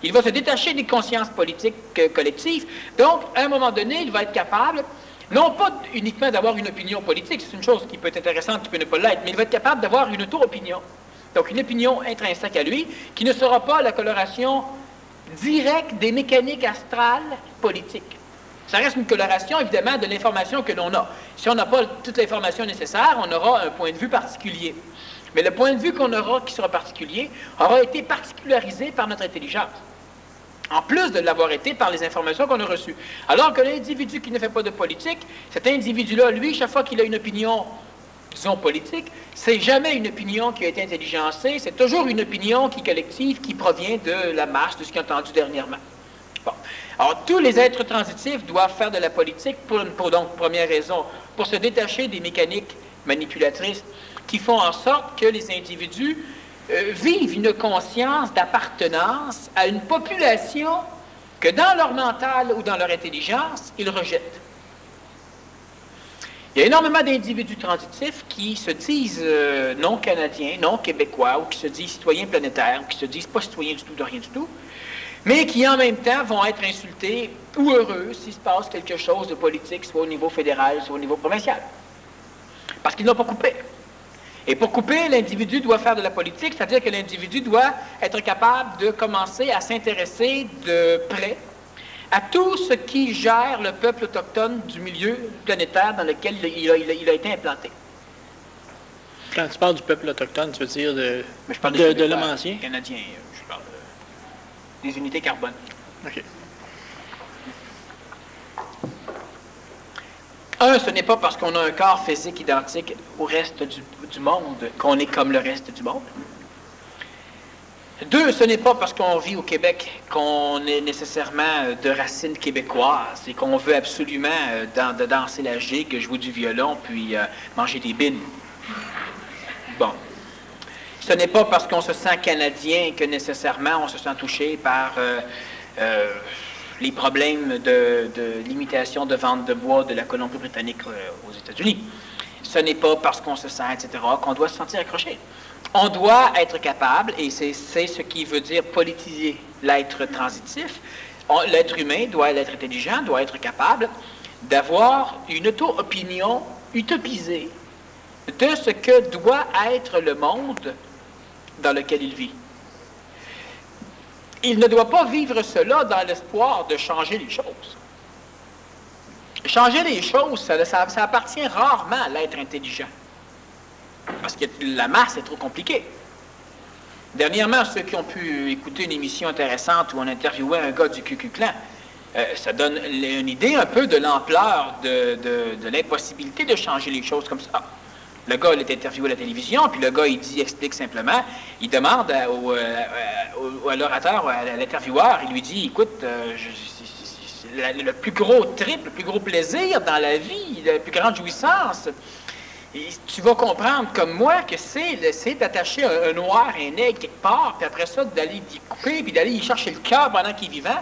Il va se détacher des consciences politiques collectives. Donc, à un moment donné, il va être capable, non pas uniquement d'avoir une opinion politique, c'est une chose qui peut être intéressante, qui peut ne pas l'être, mais il va être capable d'avoir une auto-opinion. Donc, une opinion intrinsèque à lui, qui ne sera pas la coloration directe des mécaniques astrales politiques. Ça reste une coloration, évidemment, de l'information que l'on a. Si on n'a pas toute l'information nécessaire, on aura un point de vue particulier. Mais le point de vue qu'on aura, qui sera particulier, aura été particularisé par notre intelligence. En plus de l'avoir été par les informations qu'on a reçues. Alors que l'individu qui ne fait pas de politique, cet individu-là, lui, chaque fois qu'il a une opinion, disons, politique, c'est jamais une opinion qui a été intelligencée, c'est toujours une opinion qui est collective, qui provient de la masse, de ce qu'il a entendu dernièrement. Bon. Alors, tous les êtres transitifs doivent faire de la politique donc, première raison, pour se détacher des mécaniques manipulatrices qui font en sorte que les individus vivent une conscience d'appartenance à une population que dans leur mental ou dans leur intelligence, ils rejettent. Il y a énormément d'individus transitifs qui se disent non canadiens, non québécois, ou qui se disent citoyens planétaires, ou qui se disent pas citoyens du tout, de rien du tout, mais qui en même temps vont être insultés ou heureux s'il se passe quelque chose de politique, soit au niveau fédéral, soit au niveau provincial. Parce qu'ils n'ont pas coupé. Et pour couper, l'individu doit faire de la politique, c'est-à-dire que l'individu doit être capable de commencer à s'intéresser de près à tout ce qui gère le peuple autochtone du milieu planétaire dans lequel il a été implanté. Quand tu parles du peuple autochtone, tu veux dire de l'homme ancien? Canadien, je parle des unités carbone. OK. Ce n'est pas parce qu'on a un corps physique identique au reste du monde qu'on est comme le reste du monde. 2, ce n'est pas parce qu'on vit au Québec qu'on est nécessairement de racines québécoises et qu'on veut absolument danser la gigue, jouer du violon, puis manger des bines. Bon. Ce n'est pas parce qu'on se sent canadien que nécessairement on se sent touché par les problèmes de limitation de vente de bois de la Colombie-Britannique aux États-Unis. Ce n'est pas parce qu'on se sent, etc., qu'on doit se sentir accroché. On doit être capable, et c'est ce qui veut dire politiser l'être transitif, l'être humain doit être intelligent, doit être capable d'avoir une auto-opinion utopisée de ce que doit être le monde dans lequel il vit. Il ne doit pas vivre cela dans l'espoir de changer les choses. Changer les choses, ça appartient rarement à l'être intelligent. Parce que la masse est trop compliquée. Dernièrement, ceux qui ont pu écouter une émission intéressante où on interviewait un gars du Ku Klux Klan, ça donne une idée un peu de l'ampleur de l'impossibilité de changer les choses comme ça. Le gars, il est interviewé à la télévision, puis le gars, explique simplement, il demande à l'orateur, à l'intervieweur, il lui dit, écoute, le plus gros trip, le plus gros plaisir dans la vie, la plus grande jouissance, et tu vas comprendre comme moi que c'est d'attacher un noir, un nègre quelque part, puis après ça, d'aller y couper, puis d'aller y chercher le cœur pendant qu'il est vivant,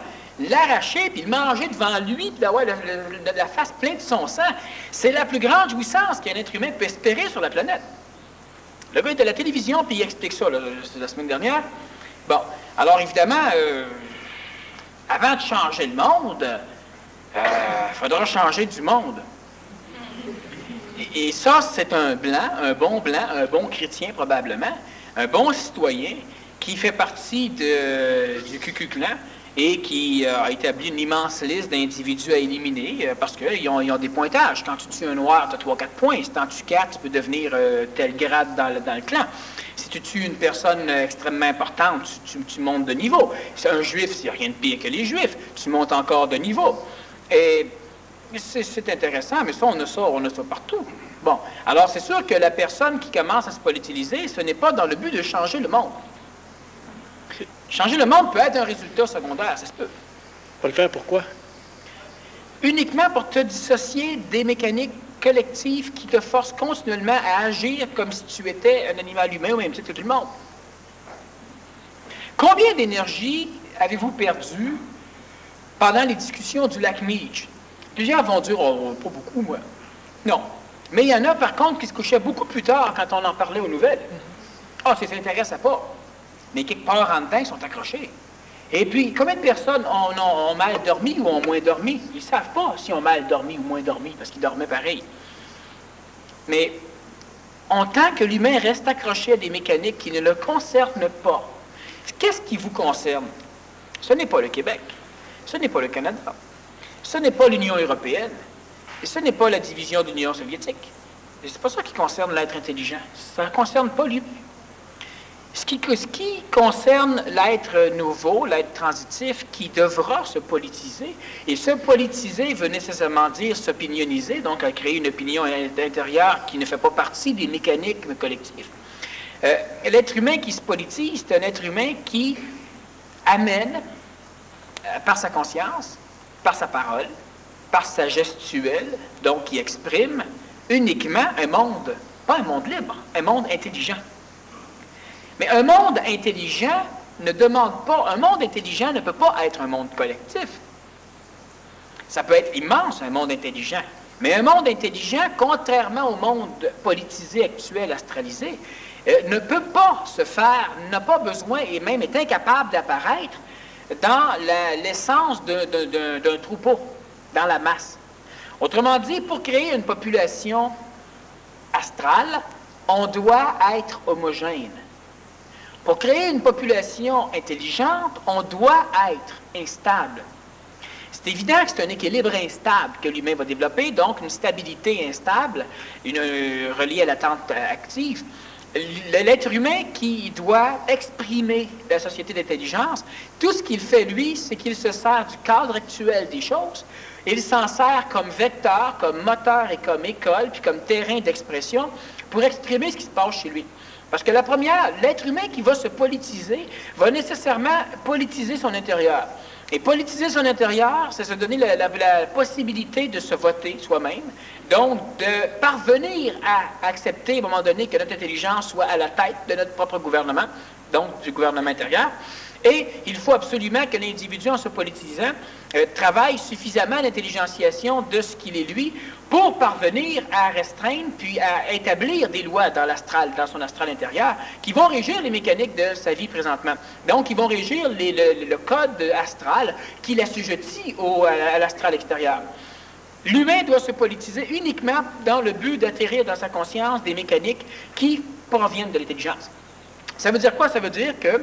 l'arracher, puis le manger devant lui, puis d'avoir la face pleine de son sang, c'est la plus grande jouissance qu'un être humain peut espérer sur la planète. Le gars est à la télévision, puis il explique ça la semaine dernière. Bon, alors évidemment, avant de changer le monde, il faudra changer du monde. Et ça, c'est un blanc, un bon chrétien probablement, un bon citoyen qui fait partie du Ku Klux Klan et qui a établi une immense liste d'individus à éliminer parce qu'ils ont des pointages. Quand tu tues un noir, tu as 3-4 points. Si tu en tues 4, tu peux devenir tel grade dans le clan. Si tu tues une personne extrêmement importante, tu montes de niveau. Si un juif, il n'y a rien de pire que les juifs, tu montes encore de niveau. Et c'est intéressant, mais ça, on a ça partout. Bon, alors c'est sûr que la personne qui commence à se politiser, ce n'est pas dans le but de changer le monde. Changer le monde peut être un résultat secondaire, ça se peut. Pas le faire pourquoi? Uniquement pour te dissocier des mécaniques collectives qui te forcent continuellement à agir comme si tu étais un animal humain au même titre que tout le monde. Combien d'énergie avez-vous perdu pendant les discussions du lac Meech? Plusieurs vont dire, oh, pas beaucoup, moi. Non. Mais il y en a, par contre, qui se couchaient beaucoup plus tard quand on en parlait aux nouvelles. Ah, ça ne les intéresse pas. Mais quelque part en dedans, ils sont accrochés. Et puis, combien de personnes ont mal dormi ou ont moins dormi? Ils ne savent pas s'ils ont mal dormi ou moins dormi, parce qu'ils dormaient pareil. Mais, en tant que l'humain reste accroché à des mécaniques qui ne le concernent pas, qu'est-ce qui vous concerne? Ce n'est pas le Québec, ce n'est pas le Canada, ce n'est pas l'Union européenne, et ce n'est pas la division de l'Union soviétique. Et c'est pas ça qui concerne l'être intelligent. Ça ne concerne pas l'humain. Ce qui concerne l'être nouveau, l'être transitif, qui devra se politiser, et se politiser veut nécessairement dire s'opinioniser, donc à créer une opinion intérieure qui ne fait pas partie des mécaniques collectives. L'être humain qui se politise, c'est un être humain qui amène, par sa conscience, par sa parole, par sa gestuelle, donc qui exprime uniquement un monde, pas un monde libre, un monde intelligent. Mais un monde intelligent ne demande pas, un monde intelligent ne peut pas être un monde collectif. Ça peut être immense, un monde intelligent, mais un monde intelligent, contrairement au monde politisé actuel, astralisé, ne peut pas se faire, n'a pas besoin et même est incapable d'apparaître dans l'essence d'un troupeau, dans la masse. Autrement dit, pour créer une population astrale, on doit être homogène. Pour créer une population intelligente, on doit être instable. C'est évident que c'est un équilibre instable que l'humain va développer, donc une stabilité instable, reliée à l'attente active. L'être humain qui doit exprimer la société d'intelligence, tout ce qu'il fait, lui, c'est qu'il se sert du cadre actuel des choses. Il s'en sert comme vecteur, comme moteur et comme école, puis comme terrain d'expression pour exprimer ce qui se passe chez lui. Parce que l'être humain qui va se politiser va nécessairement politiser son intérieur. Et politiser son intérieur, c'est se donner la possibilité de se voter soi-même, donc de parvenir à accepter à un moment donné que notre intelligence soit à la tête de notre propre gouvernement, donc du gouvernement intérieur. Et il faut absolument que l'individu, en se politisant, travaille suffisamment à l'intelligentiation de ce qu'il est lui pour parvenir à restreindre puis à établir des lois dans l'astral, dans son astral intérieur, qui vont régir les mécaniques de sa vie présentement. Donc, ils vont régir le code astral qui l'assujettit à l'astral extérieur. L'humain doit se politiser uniquement dans le but d'atterrir dans sa conscience des mécaniques qui proviennent de l'intelligence. Ça veut dire quoi? Ça veut dire que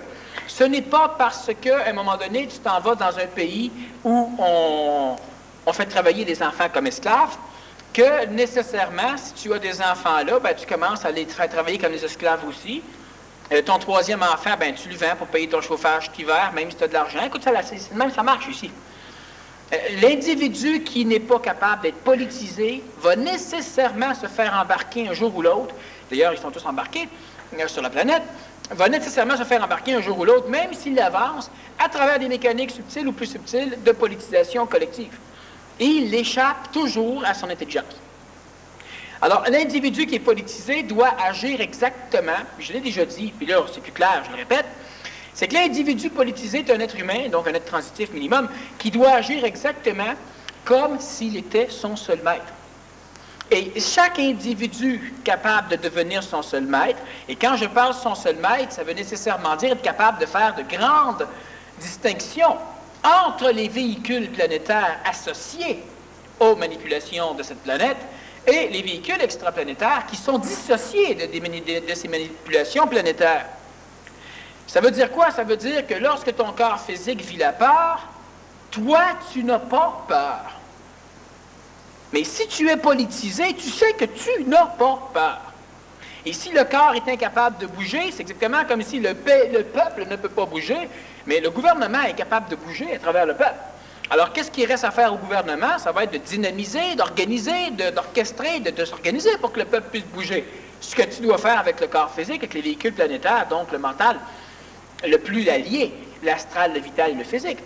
ce n'est pas parce qu'à un moment donné, tu t'en vas dans un pays où on fait travailler des enfants comme esclaves, que nécessairement, si tu as des enfants là, ben, tu commences à les travailler comme des esclaves aussi. Ton troisième enfant, ben, tu lui vends pour payer ton chauffage cet hiver, même si tu as de l'argent. Écoute, même ça marche ici. L'individu qui n'est pas capable d'être politisé va nécessairement se faire embarquer un jour ou l'autre. D'ailleurs, ils sont tous embarqués sur la planète. Va nécessairement se faire embarquer un jour ou l'autre, même s'il avance à travers des mécaniques subtiles ou plus subtiles de politisation collective. Et il échappe toujours à son intelligence. Alors, l'individu qui est politisé doit agir exactement, je l'ai déjà dit, puis là, c'est plus clair, je le répète, C'est que l'individu politisé est un être humain, donc un être transitif minimum, qui doit agir exactement comme s'il était son seul maître. Et chaque individu capable de devenir son seul maître, et quand je parle son seul maître, ça veut nécessairement dire être capable de faire de grandes distinctions entre les véhicules planétaires associés aux manipulations de cette planète et les véhicules extraplanétaires qui sont dissociés de ces manipulations planétaires. Ça veut dire quoi? Ça veut dire que lorsque ton corps physique vit la peur, toi, tu n'as pas peur. Mais si tu es politisé, tu sais que tu n'as pas peur. Et si le corps est incapable de bouger, c'est exactement comme si le peuple ne peut pas bouger, mais le gouvernement est capable de bouger à travers le peuple. Alors, qu'est-ce qu'il reste à faire au gouvernement? Ça va être de dynamiser, d'organiser, d'orchestrer, de s'organiser pour que le peuple puisse bouger. Ce que tu dois faire avec le corps physique, avec les véhicules planétaires, donc le mental, le plus allié, l'astral, le vital et le physique.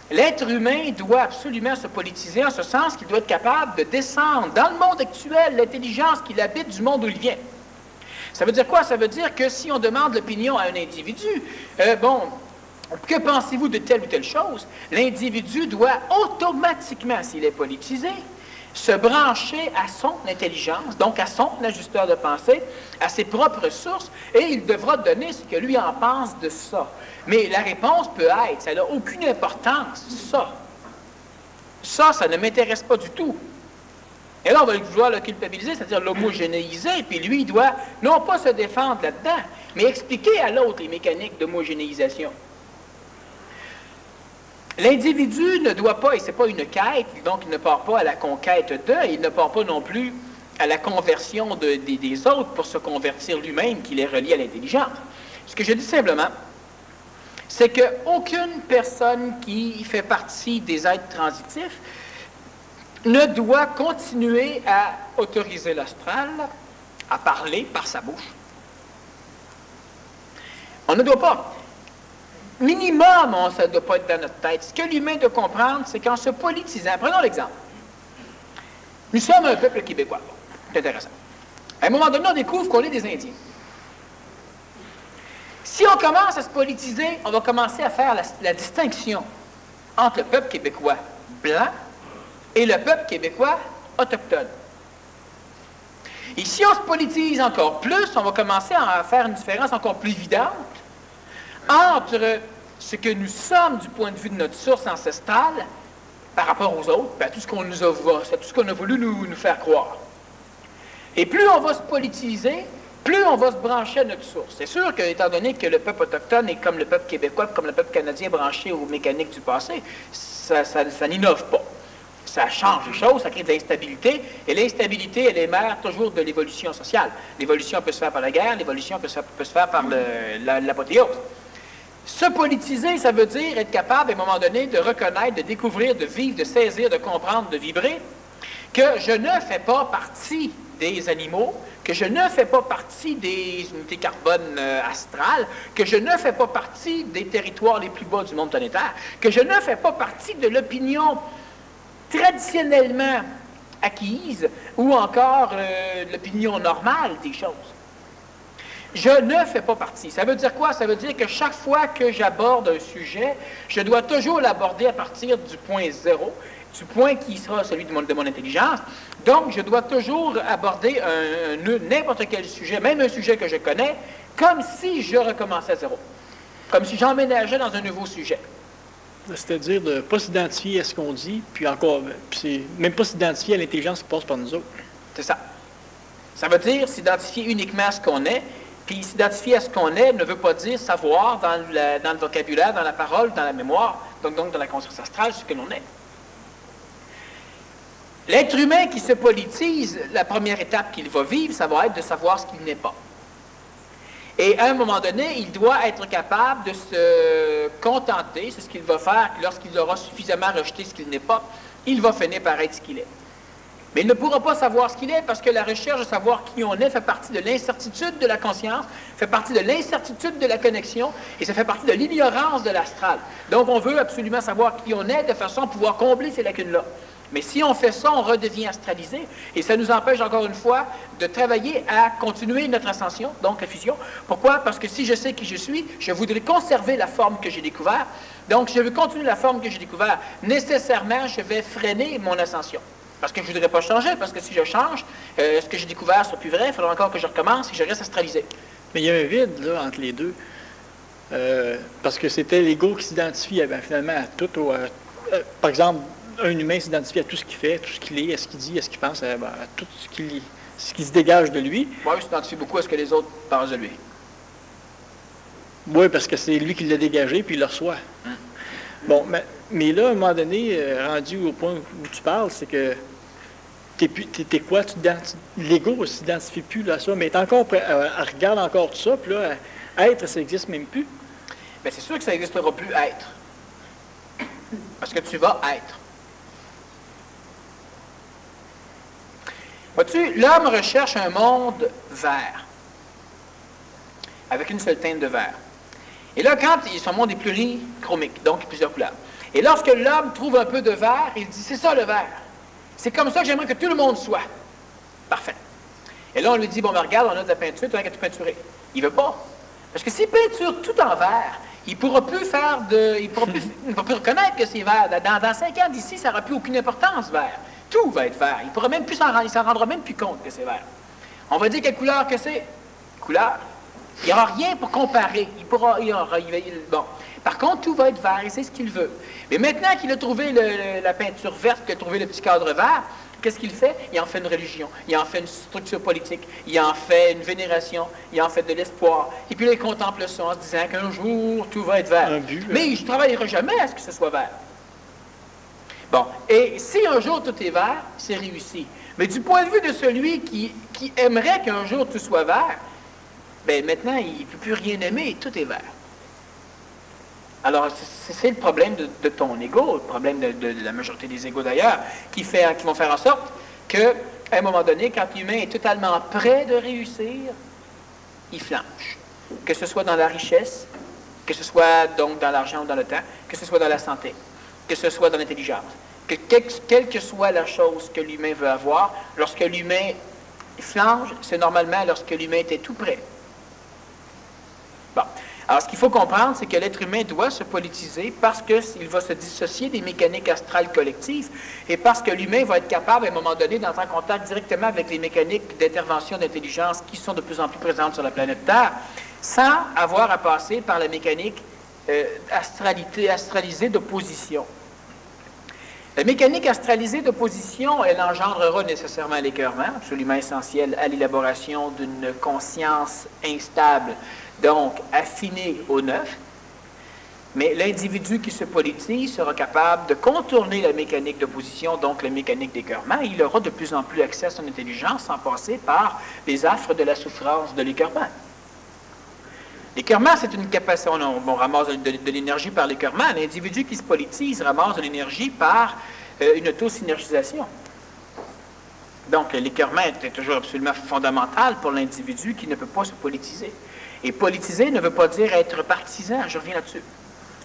L'être humain doit absolument se politiser en ce sens qu'il doit être capable de descendre dans le monde actuel l'intelligence qu'il habite du monde où il vient. Ça veut dire quoi? Ça veut dire que si on demande l'opinion à un individu, que pensez-vous de telle ou telle chose? L'individu doit automatiquement, s'il est politisé, se brancher à son intelligence, donc à son ajusteur de pensée, à ses propres sources, et il devra donner ce que lui en pense de ça. Mais la réponse peut être, ça n'a aucune importance, ça. Ça ne m'intéresse pas du tout. Et là, on va vouloir le culpabiliser, c'est-à-dire l'homogénéiser, puis lui, il doit non pas se défendre là-dedans, mais expliquer à l'autre les mécaniques d'homogénéisation. L'individu ne doit pas, et ce n'est pas une quête, donc il ne part pas à la conquête d'eux, il ne part pas non plus à la conversion des autres pour se convertir lui-même, qu'il est relié à l'intelligence. Ce que je dis simplement, c'est qu'aucune personne qui fait partie des êtres transitifs ne doit continuer à autoriser l'astral à parler par sa bouche. On ne doit pas. Minimum, ça ne doit pas être dans notre tête. Ce que l'humain doit comprendre, c'est qu'en se politisant, prenons l'exemple. Nous sommes un peuple québécois. Bon, c'est intéressant. À un moment donné, on découvre qu'on est des Indiens. Si on commence à se politiser, on va commencer à faire la distinction entre le peuple québécois blanc et le peuple québécois autochtone. Et si on se politise encore plus, on va commencer à faire une différence encore plus évidente entre ce que nous sommes du point de vue de notre source ancestrale par rapport aux autres, à tout ce qu'on nous a, tout ce qu'on a voulu nous faire croire. Et plus on va se politiser, plus on va se brancher à notre source. C'est sûr que, étant donné que le peuple autochtone est comme le peuple québécois, comme le peuple canadien branché aux mécaniques du passé, ça n'innove pas. Ça change les choses, ça crée de l'instabilité, et l'instabilité, elle émerge toujours de l'évolution sociale. L'évolution peut se faire par la guerre, l'évolution peut se faire par l'apothéose. Se politiser, ça veut dire être capable, à un moment donné, de reconnaître, de découvrir, de vivre, de saisir, de comprendre, de vibrer, que je ne fais pas partie des animaux, que je ne fais pas partie des unités carbone astrales, que je ne fais pas partie des territoires les plus bas du monde planétaire, que je ne fais pas partie de l'opinion traditionnellement acquise ou encore l'opinion normale des choses. Je ne fais pas partie. Ça veut dire quoi? Ça veut dire que chaque fois que j'aborde un sujet, je dois toujours l'aborder à partir du point zéro, du point qui sera celui de mon intelligence. Donc, je dois toujours aborder n'importe quel sujet, même un sujet que je connais, comme si je recommençais à zéro. Comme si j'emménageais dans un nouveau sujet. C'est-à-dire de ne pas s'identifier à ce qu'on dit, puis encore, c'est même pas s'identifier à l'intelligence qui passe par nous autres. C'est ça. Ça veut dire s'identifier uniquement à ce qu'on est, puis s'identifier à ce qu'on est ne veut pas dire savoir dans le vocabulaire, dans la parole, dans la mémoire, donc dans la conscience astrale, ce que l'on est. L'être humain qui se politise, la première étape qu'il va vivre, ça va être de savoir ce qu'il n'est pas. Et à un moment donné, il doit être capable de se contenter, c'est ce qu'il va faire, lorsqu'il aura suffisamment rejeté ce qu'il n'est pas, il va finir par être ce qu'il est. Mais il ne pourra pas savoir ce qu'il est parce que la recherche de savoir qui on est fait partie de l'incertitude de la conscience, fait partie de l'incertitude de la connexion et ça fait partie de l'ignorance de l'astral. Donc on veut absolument savoir qui on est de façon à pouvoir combler ces lacunes-là. Mais si on fait ça, on redevient astralisé. Et ça nous empêche, encore une fois, de travailler à continuer notre ascension, donc la fusion. Pourquoi? Parce que si je sais qui je suis, je voudrais conserver la forme que j'ai découverte. Donc, si je veux continuer la forme que j'ai découverte, nécessairement, je vais freiner mon ascension. Parce que je ne voudrais pas changer, parce que si je change, ce que j'ai découvert ne sera plus vrai, il faudra encore que je recommence et je reste astralisé. Mais il y a un vide là, entre les deux. Parce que c'était l'ego qui s'identifie finalement à tout. Par exemple, un humain s'identifie à tout ce qu'il fait, tout ce qu'il est, à ce qu'il dit, à ce qu'il pense, à tout ce qui se dégage de lui. Moi, il s'identifie beaucoup à ce que les autres pensent de lui. Oui, parce que c'est lui qui l'a dégagé, puis il le reçoit. Bon, mais là, à un moment donné, rendu au point où tu parles, c'est que t'es quoi? L'ego ne s'identifie plus là, à ça, mais elle regarde encore tout ça, puis là, être, ça n'existe même plus. Bien, c'est sûr que ça n'existera plus être. Parce que tu vas être. Vois-tu, l'homme recherche un monde vert, avec une seule teinte de vert. Et là, quand son monde est plurichromique, donc plusieurs couleurs. Et lorsque l'homme trouve un peu de vert, il dit, c'est ça le vert. C'est comme ça que j'aimerais que tout le monde soit. Parfait. Et là, on lui dit, bon, ben, regarde, on a de la peinture, tu as qu'à tout peinturer. Il ne veut pas. Parce que s'il peinture tout en vert, il ne pourra plus il ne pourra plus reconnaître que c'est vert. Dans 5 ans d'ici, ça n'aura plus aucune importance, vert. Tout va être vert. Il s'en rendra même plus compte que c'est vert. On va dire quelle couleur que c'est. Couleur. Il n'y aura rien pour comparer. Bon. Par contre, tout va être vert et c'est ce qu'il veut. Mais maintenant qu'il a trouvé la peinture verte, qu'il a trouvé le petit cadre vert, qu'est-ce qu'il fait? Il en fait une religion, il en fait une structure politique, il en fait une vénération, il en fait de l'espoir. Et puis là, il contemple ça en se disant qu'un jour, tout va être vert. Mais il ne travaillera jamais à ce que ce soit vert. Bon, et si un jour tout est vert, c'est réussi. Mais du point de vue de celui qui aimerait qu'un jour tout soit vert, bien maintenant, il ne peut plus rien aimer, tout est vert. Alors, c'est le problème de ton ego, le problème de la majorité des égos d'ailleurs, qui vont faire en sorte qu'à un moment donné, quand l'humain est totalement prêt de réussir, il flanche. Que ce soit dans la richesse, que ce soit donc dans l'argent ou dans le temps, que ce soit dans la santé, que ce soit dans l'intelligence, quelle que soit la chose que l'humain veut avoir, lorsque l'humain flanche, c'est normalement lorsque l'humain était tout prêt. Bon. Alors, ce qu'il faut comprendre, c'est que l'être humain doit se politiser parce qu'il va se dissocier des mécaniques astrales collectives et parce que l'humain va être capable, à un moment donné, d'entrer en contact directement avec les mécaniques d'intervention d'intelligence qui sont de plus en plus présentes sur la planète Terre, sans avoir à passer par la mécanique astralisée d'opposition. La mécanique astralisée d'opposition, elle engendrera nécessairement l'écœurement, absolument essentiel à l'élaboration d'une conscience instable, donc affinée au neuf. Mais l'individu qui se politise sera capable de contourner la mécanique d'opposition, donc la mécanique d'écœurement, et il aura de plus en plus accès à son intelligence sans passer par les affres de la souffrance de l'écœurement. L'écœurement, c'est une capacité, on ramasse de l'énergie par l'écœurement. L'individu qui se politise ramasse de l'énergie par une auto-synergisation. Donc, l'écœurement est toujours absolument fondamental pour l'individu qui ne peut pas se politiser. Et politiser ne veut pas dire être partisan, je reviens là-dessus.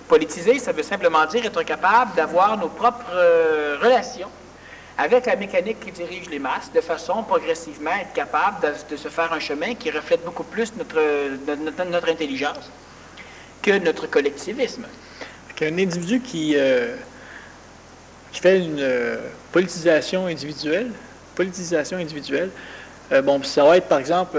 Politiser, ça veut simplement dire être capable d'avoir nos propres relations avec la mécanique qui dirige les masses, de façon progressivement être capable de se faire un chemin qui reflète beaucoup plus notre intelligence que notre collectivisme. Un individu qui fait une politisation individuelle, bon, ça va être par exemple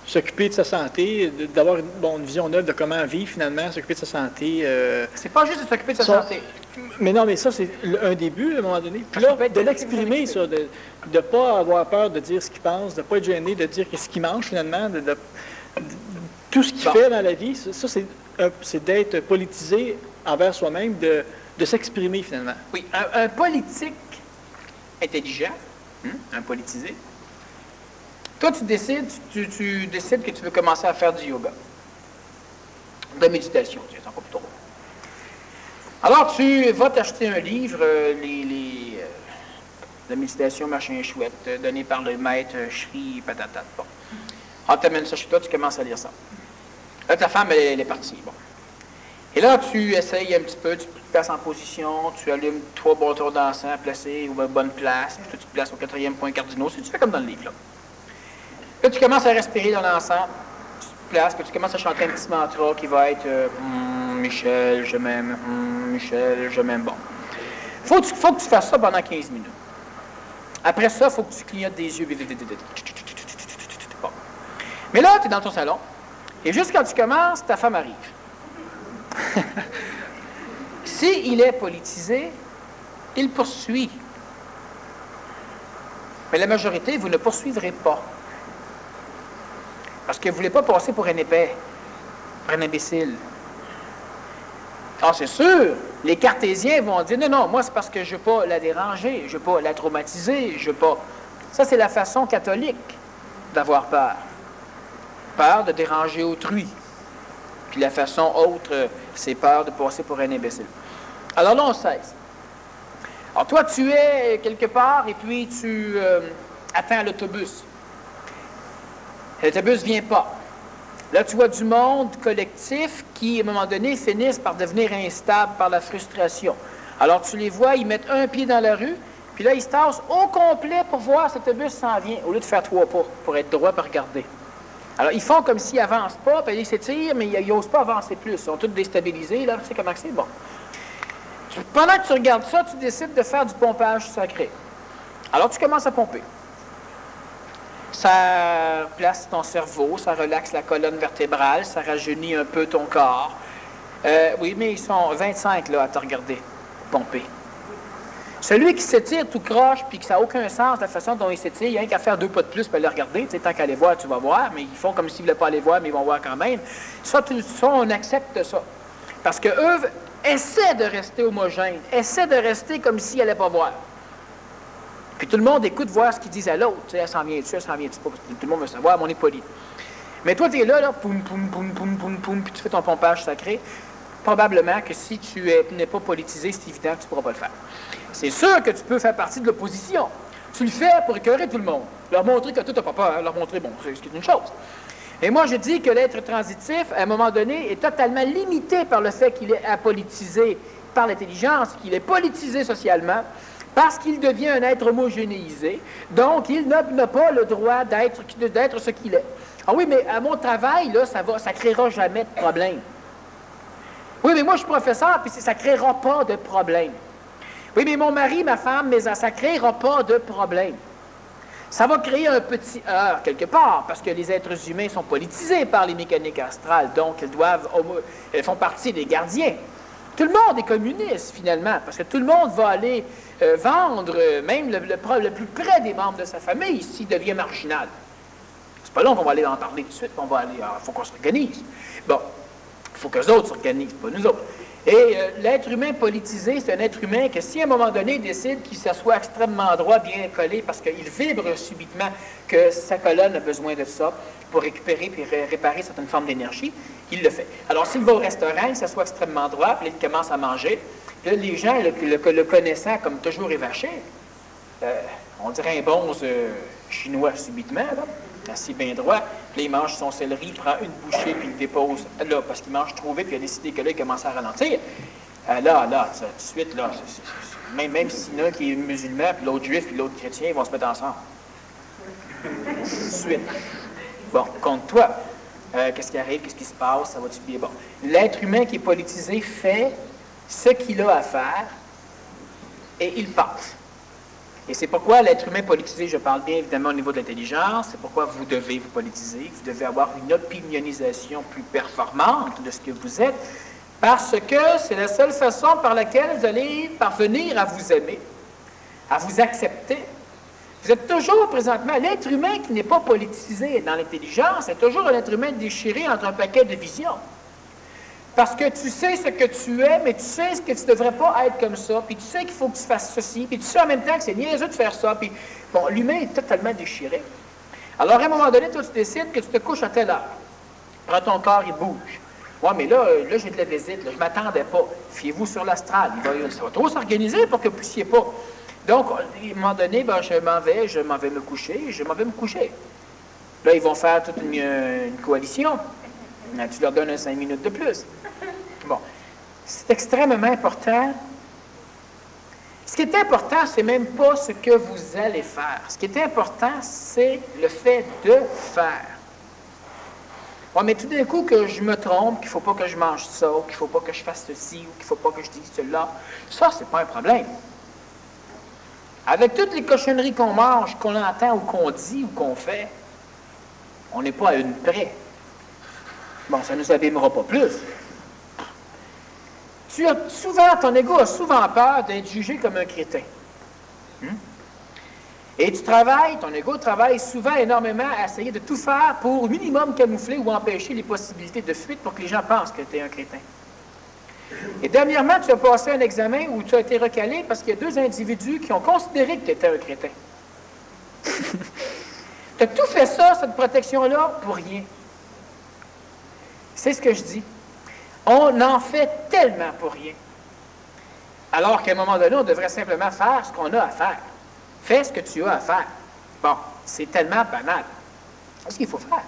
s'occuper de sa santé, d'avoir une vision neuve de comment vivre finalement, s'occuper de sa santé. C'est pas juste de s'occuper de sa santé. Mais non, mais ça, c'est un début, à un moment donné. Puis là, de l'exprimer, ça, de ne pas avoir peur de dire ce qu'il pense, de ne pas être gêné de dire ce qu'il mange, finalement, tout ce qu'il fait dans la vie, ça, c'est d'être politisé envers soi-même, de s'exprimer, finalement. Oui, un politique intelligent, un politisé, toi, tu décides que tu veux commencer à faire du yoga, de la méditation, tu es encore plus trop. Alors, tu vas t'acheter un livre, la méditation machin chouette, donné par le maître Shri Patatat. Bon. Alors, tu amènes ça chez toi, tu commences à lire ça. Là, ta femme, elle est partie. Bon. Et là, tu essayes un petit peu, tu places en position, tu allumes 3 bâtons d'encens placés aux bonnes places, puis toi, tu te places au 4e point cardinal. Tu fais comme dans le livre, là. Là, tu commences à respirer dans l'encens, tu te places, puis tu commences à chanter un petit mantra qui va être Michel, je m'aime, Michel, je m'aime. Bon. Faut que tu fasses ça pendant 15 minutes. Après ça, il faut que tu clignotes des yeux. Bon. Mais là, tu es dans ton salon, et juste quand tu commences, ta femme arrive. S'il est politisé, il poursuit. Mais la majorité, vous ne poursuivrez pas. Parce que vous ne voulez pas passer pour un épais, pour un imbécile. Ah, c'est sûr, les cartésiens vont dire, non, non, moi c'est parce que je ne veux pas la déranger, je ne veux pas la traumatiser, je ne veux pas... Ça, c'est la façon catholique d'avoir peur. Peur de déranger autrui. Puis la façon autre, c'est peur de passer pour un imbécile. Alors là, on cesse. Alors toi, tu es quelque part et puis tu attends l'autobus. L'autobus ne vient pas. Là, tu vois du monde collectif qui, à un moment donné, finissent par devenir instables par la frustration. Alors tu les vois, ils mettent un pied dans la rue, puis là, ils se tassent au complet pour voir si l'autobus s'en vient, au lieu de faire 3 pas, pour être droit et regarder. Alors, ils font comme s'ils n'avancent pas, puis ils s'étirent, mais ils n'osent pas avancer plus. Ils sont tous déstabilisés, là, tu sais comment c'est? Bon. Pendant que tu regardes ça, tu décides de faire du pompage sacré. Alors, tu commences à pomper. Ça place ton cerveau, ça relaxe la colonne vertébrale, ça rajeunit un peu ton corps. Oui, mais ils sont 25 là, à te regarder pomper. Celui qui s'étire tout croche puis que ça n'a aucun sens la façon dont il s'étire, il n'y a rien qu'à faire 2 pas de plus pour le regarder. Tu sais, tant qu'à les voir, tu vas voir, mais ils font comme s'ils ne voulaient pas aller voir, mais ils vont voir quand même. Ça, on accepte ça. Parce qu'eux essaient de rester homogènes, essaient de rester comme s'ils n'allaient pas voir. Puis tout le monde écoute voir ce qu'ils disent à l'autre. Tu sais, elle s'en vient-tu, elle s'en vient-tu pas. Tout le monde veut savoir, mais on est poli. Mais toi, tu es là, poum, poum, poum, poum, poum, poum, puis tu fais ton pompage sacré. Probablement que si tu n'es pas politisé, c'est évident que tu ne pourras pas le faire. C'est sûr que tu peux faire partie de l'opposition. Tu le fais pour écœurer tout le monde. Leur montrer que toi, tu n'as pas peur. Leur montrer, bon, c'est une chose. Et moi, je dis que l'être transitif, à un moment donné, est totalement limité par le fait qu'il est apolitisé par l'intelligence, qu'il est politisé socialement, parce qu'il devient un être homogénéisé. Donc, il n'a pas le droit d'être ce qu'il est. Ah oui, mais à mon travail, là, ça ne créera jamais de problème. Oui, mais moi, je suis professeur, puis ça ne créera pas de problème. Oui, mais mon mari, ma femme, mais ça ne créera pas de problème. Ça va créer un petit heurt quelque part, parce que les êtres humains sont politisés par les mécaniques astrales, donc elles font partie des gardiens. Tout le monde est communiste, finalement, parce que tout le monde va aller vendre, même le plus près des membres de sa famille, s'il devient marginal. C'est pas long qu'on va aller en parler tout de suite, on va aller, il faut qu'on s'organise. Bon, il faut qu'eux autres s'organisent, pas nous autres. Et l'être humain politisé, c'est un être humain que si à un moment donné il décide qu'il s'assoit extrêmement droit, bien collé, parce qu'il vibre subitement que sa colonne a besoin de ça pour récupérer et réparer certaines formes d'énergie, il le fait. Alors s'il va au restaurant, il s'assoit extrêmement droit, puis là, il commence à manger. Puis là, les gens, le connaissant comme toujours évaché, on dirait un bonze chinois subitement, là, assis bien droit, puis là, il mange son céleri, il prend une bouchée, puis il le dépose là, parce qu'il mange trop vite, puis il a décidé que là, il commence à ralentir. Là, tout de suite, là, même s'il y en a un qui est musulman, puis l'autre juif, puis l'autre chrétien, ils vont se mettre ensemble. Tout de suite. Bon, compte-toi. Qu'est-ce qui arrive? Qu'est-ce qui se passe? Ça va-tu bien? Bon. L'être humain qui est politisé fait ce qu'il a à faire et il passe. Et c'est pourquoi l'être humain politisé, je parle bien évidemment au niveau de l'intelligence, c'est pourquoi vous devez vous politiser, vous devez avoir une opinionisation plus performante de ce que vous êtes, parce que c'est la seule façon par laquelle vous allez parvenir à vous aimer, à vous accepter. Vous êtes toujours présentement, l'être humain qui n'est pas politisé dans l'intelligence, c'est toujours un être humain déchiré entre un paquet de visions. Parce que tu sais ce que tu es, mais tu sais que tu ne devrais pas être comme ça, puis tu sais qu'il faut que tu fasses ceci, puis tu sais en même temps que c'est niaiseux de faire ça, puis bon, l'humain est totalement déchiré. Alors, à un moment donné, toi, tu décides que tu te couches à telle heure. Prends ton corps, il bouge. Ouais, mais là j'ai de la visite, là, je ne m'attendais pas. Fiez-vous sur l'astral, ça va trop s'organiser pour que vous ne puissiez pas. Donc, à un moment donné, ben, je m'en vais me coucher. Là, ils vont faire toute une coalition. Tu leur donnes 5 minutes de plus. Bon. C'est extrêmement important. Ce qui est important, c'est même pas ce que vous allez faire. Ce qui est important, c'est le fait de faire. Ouais, mais tout d'un coup que je me trompe, qu'il ne faut pas que je mange ça, ou qu'il ne faut pas que je fasse ceci, ou qu'il ne faut pas que je dise cela, ça, c'est pas un problème. Avec toutes les cochonneries qu'on mange, qu'on entend, ou qu'on dit, ou qu'on fait, on n'est pas à une près. Bon, ça ne nous abîmera pas plus. Ton ego a souvent peur d'être jugé comme un crétin. Et ton ego travaille souvent énormément à essayer de tout faire pour au minimum camoufler ou empêcher les possibilités de fuite pour que les gens pensent que tu es un crétin. Et dernièrement, tu as passé un examen où tu as été recalé parce qu'il y a 2 individus qui ont considéré que tu étais un crétin. Tu as tout fait ça, cette protection-là, pour rien. C'est ce que je dis. On en fait tellement pour rien. Alors qu'à un moment donné, on devrait simplement faire ce qu'on a à faire. Fais ce que tu as à faire. Bon, c'est tellement banal. C'est ce qu'il faut faire.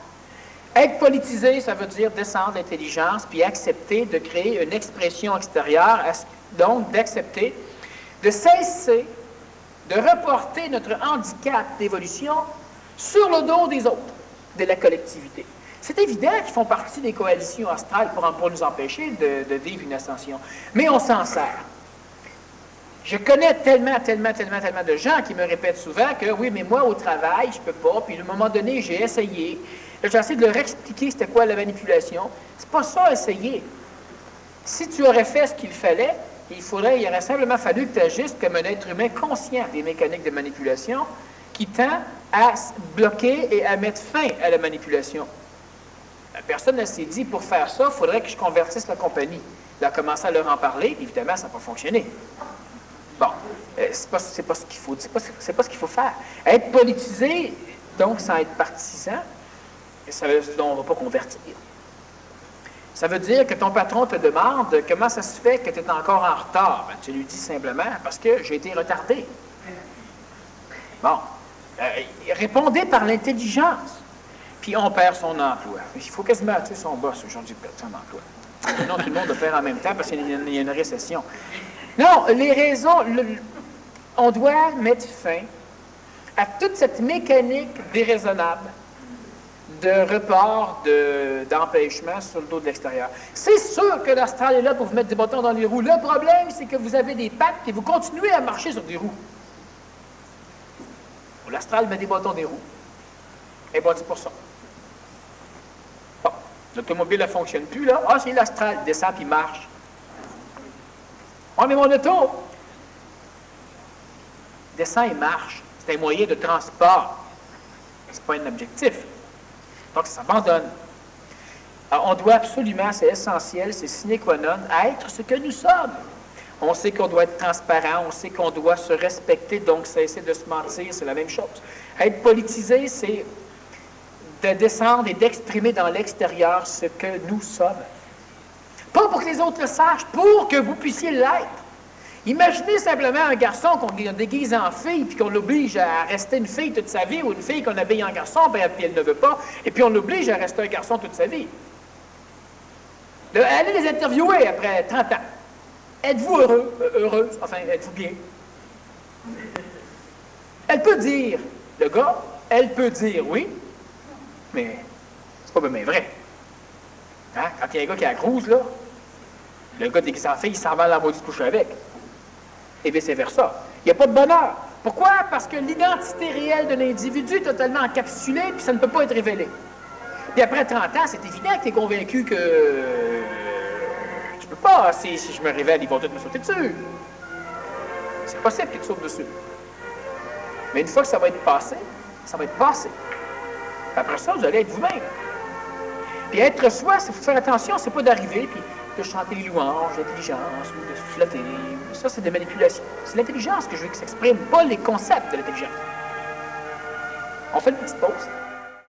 Être politisé, ça veut dire descendre l'intelligence puis accepter de créer une expression extérieure, donc d'accepter de cesser de reporter notre handicap d'évolution sur le dos des autres, de la collectivité. C'est évident qu'ils font partie des coalitions astrales pour nous empêcher de vivre une ascension. Mais on s'en sert. Je connais tellement de gens qui me répètent souvent que oui, mais moi, au travail, je peux pas. Puis à un moment donné, j'ai essayé. J'ai essayé de leur expliquer c'était quoi la manipulation. C'est pas ça, essayer. Si tu aurais fait ce qu'il fallait, il aurait simplement fallu que tu agisses comme un être humain conscient des mécaniques de manipulation qui tend à bloquer et à mettre fin à la manipulation. La personne, elle s'est dit, pour faire ça, il faudrait que je convertisse la compagnie. Elle a commencé à leur en parler, évidemment, ça n'a pas fonctionné. Bon, c'est pas ce qu'il faut, c'est pas ce qu'il faut faire. Être politisé, donc sans être partisan, ça veut dire qu'on ne va pas convertir. Ça veut dire que ton patron te demande comment ça se fait que tu es encore en retard. Ben, tu lui dis simplement parce que j'ai été retardé. Bon, répondez par l'intelligence. Puis on perd son emploi. Il faut quasiment tuer son boss aujourd'hui pour perdre son emploi. Sinon, tout le monde le perd en même temps parce qu'il y a une récession. Non, les raisons, on doit mettre fin à toute cette mécanique déraisonnable de report, d'empêchement sur le dos de l'extérieur. C'est sûr que l'astral est là pour vous mettre des bâtons dans les roues. Le problème, c'est que vous avez des pattes et vous continuez à marcher sur des roues. L'astral met des bâtons des roues. Elle est bâtie pour ça. Bon, l'automobile ne fonctionne plus, là. Ah, c'est l'astral, il descend puis marche. Oui, mais mon auto descend et marche. C'est un moyen de transport. Ce n'est pas un objectif. Donc, ça s'abandonne. Alors, on doit absolument, c'est essentiel, c'est sine qua non, être ce que nous sommes. On sait qu'on doit être transparent, on sait qu'on doit se respecter, donc cesser de se mentir, c'est la même chose. Être politisé, c'est de descendre et d'exprimer dans l'extérieur ce que nous sommes. Pas pour que les autres le sachent, pour que vous puissiez l'être. Imaginez simplement un garçon qu'on déguise en fille, puis qu'on l'oblige à rester une fille toute sa vie, ou une fille qu'on habille en garçon, puis elle ne veut pas, et puis on l'oblige à rester un garçon toute sa vie. Allez les interviewer après 30 ans. Êtes-vous heureuse? Enfin, êtes-vous bien? Elle peut dire, le gars, elle peut dire oui, mais c'est pas bien vrai. Hein? Quand il y a un gars qui a la grouse, là, le gars déguisé en fille, il s'en va à la maudite coucher avec. Et vice-versa. Il n'y a pas de bonheur. Pourquoi? Parce que l'identité réelle d'un individu est totalement encapsulée, puis ça ne peut pas être révélé. Puis après 30 ans, c'est évident que tu es convaincu que tu peux pas. Si je me révèle, ils vont tous me sauter dessus. C'est possible qu'ils te sautent dessus. Mais une fois que ça va être passé, ça va être passé. Puis après ça, vous allez être vous-même. Puis être soi, il faut faire attention, c'est pas d'arriver, puis de chanter les louanges, l'intelligence, ou de se flatter. Ça, c'est des manipulations. C'est l'intelligence que je veux que s'exprime, pas les concepts de l'intelligence. On fait une petite pause.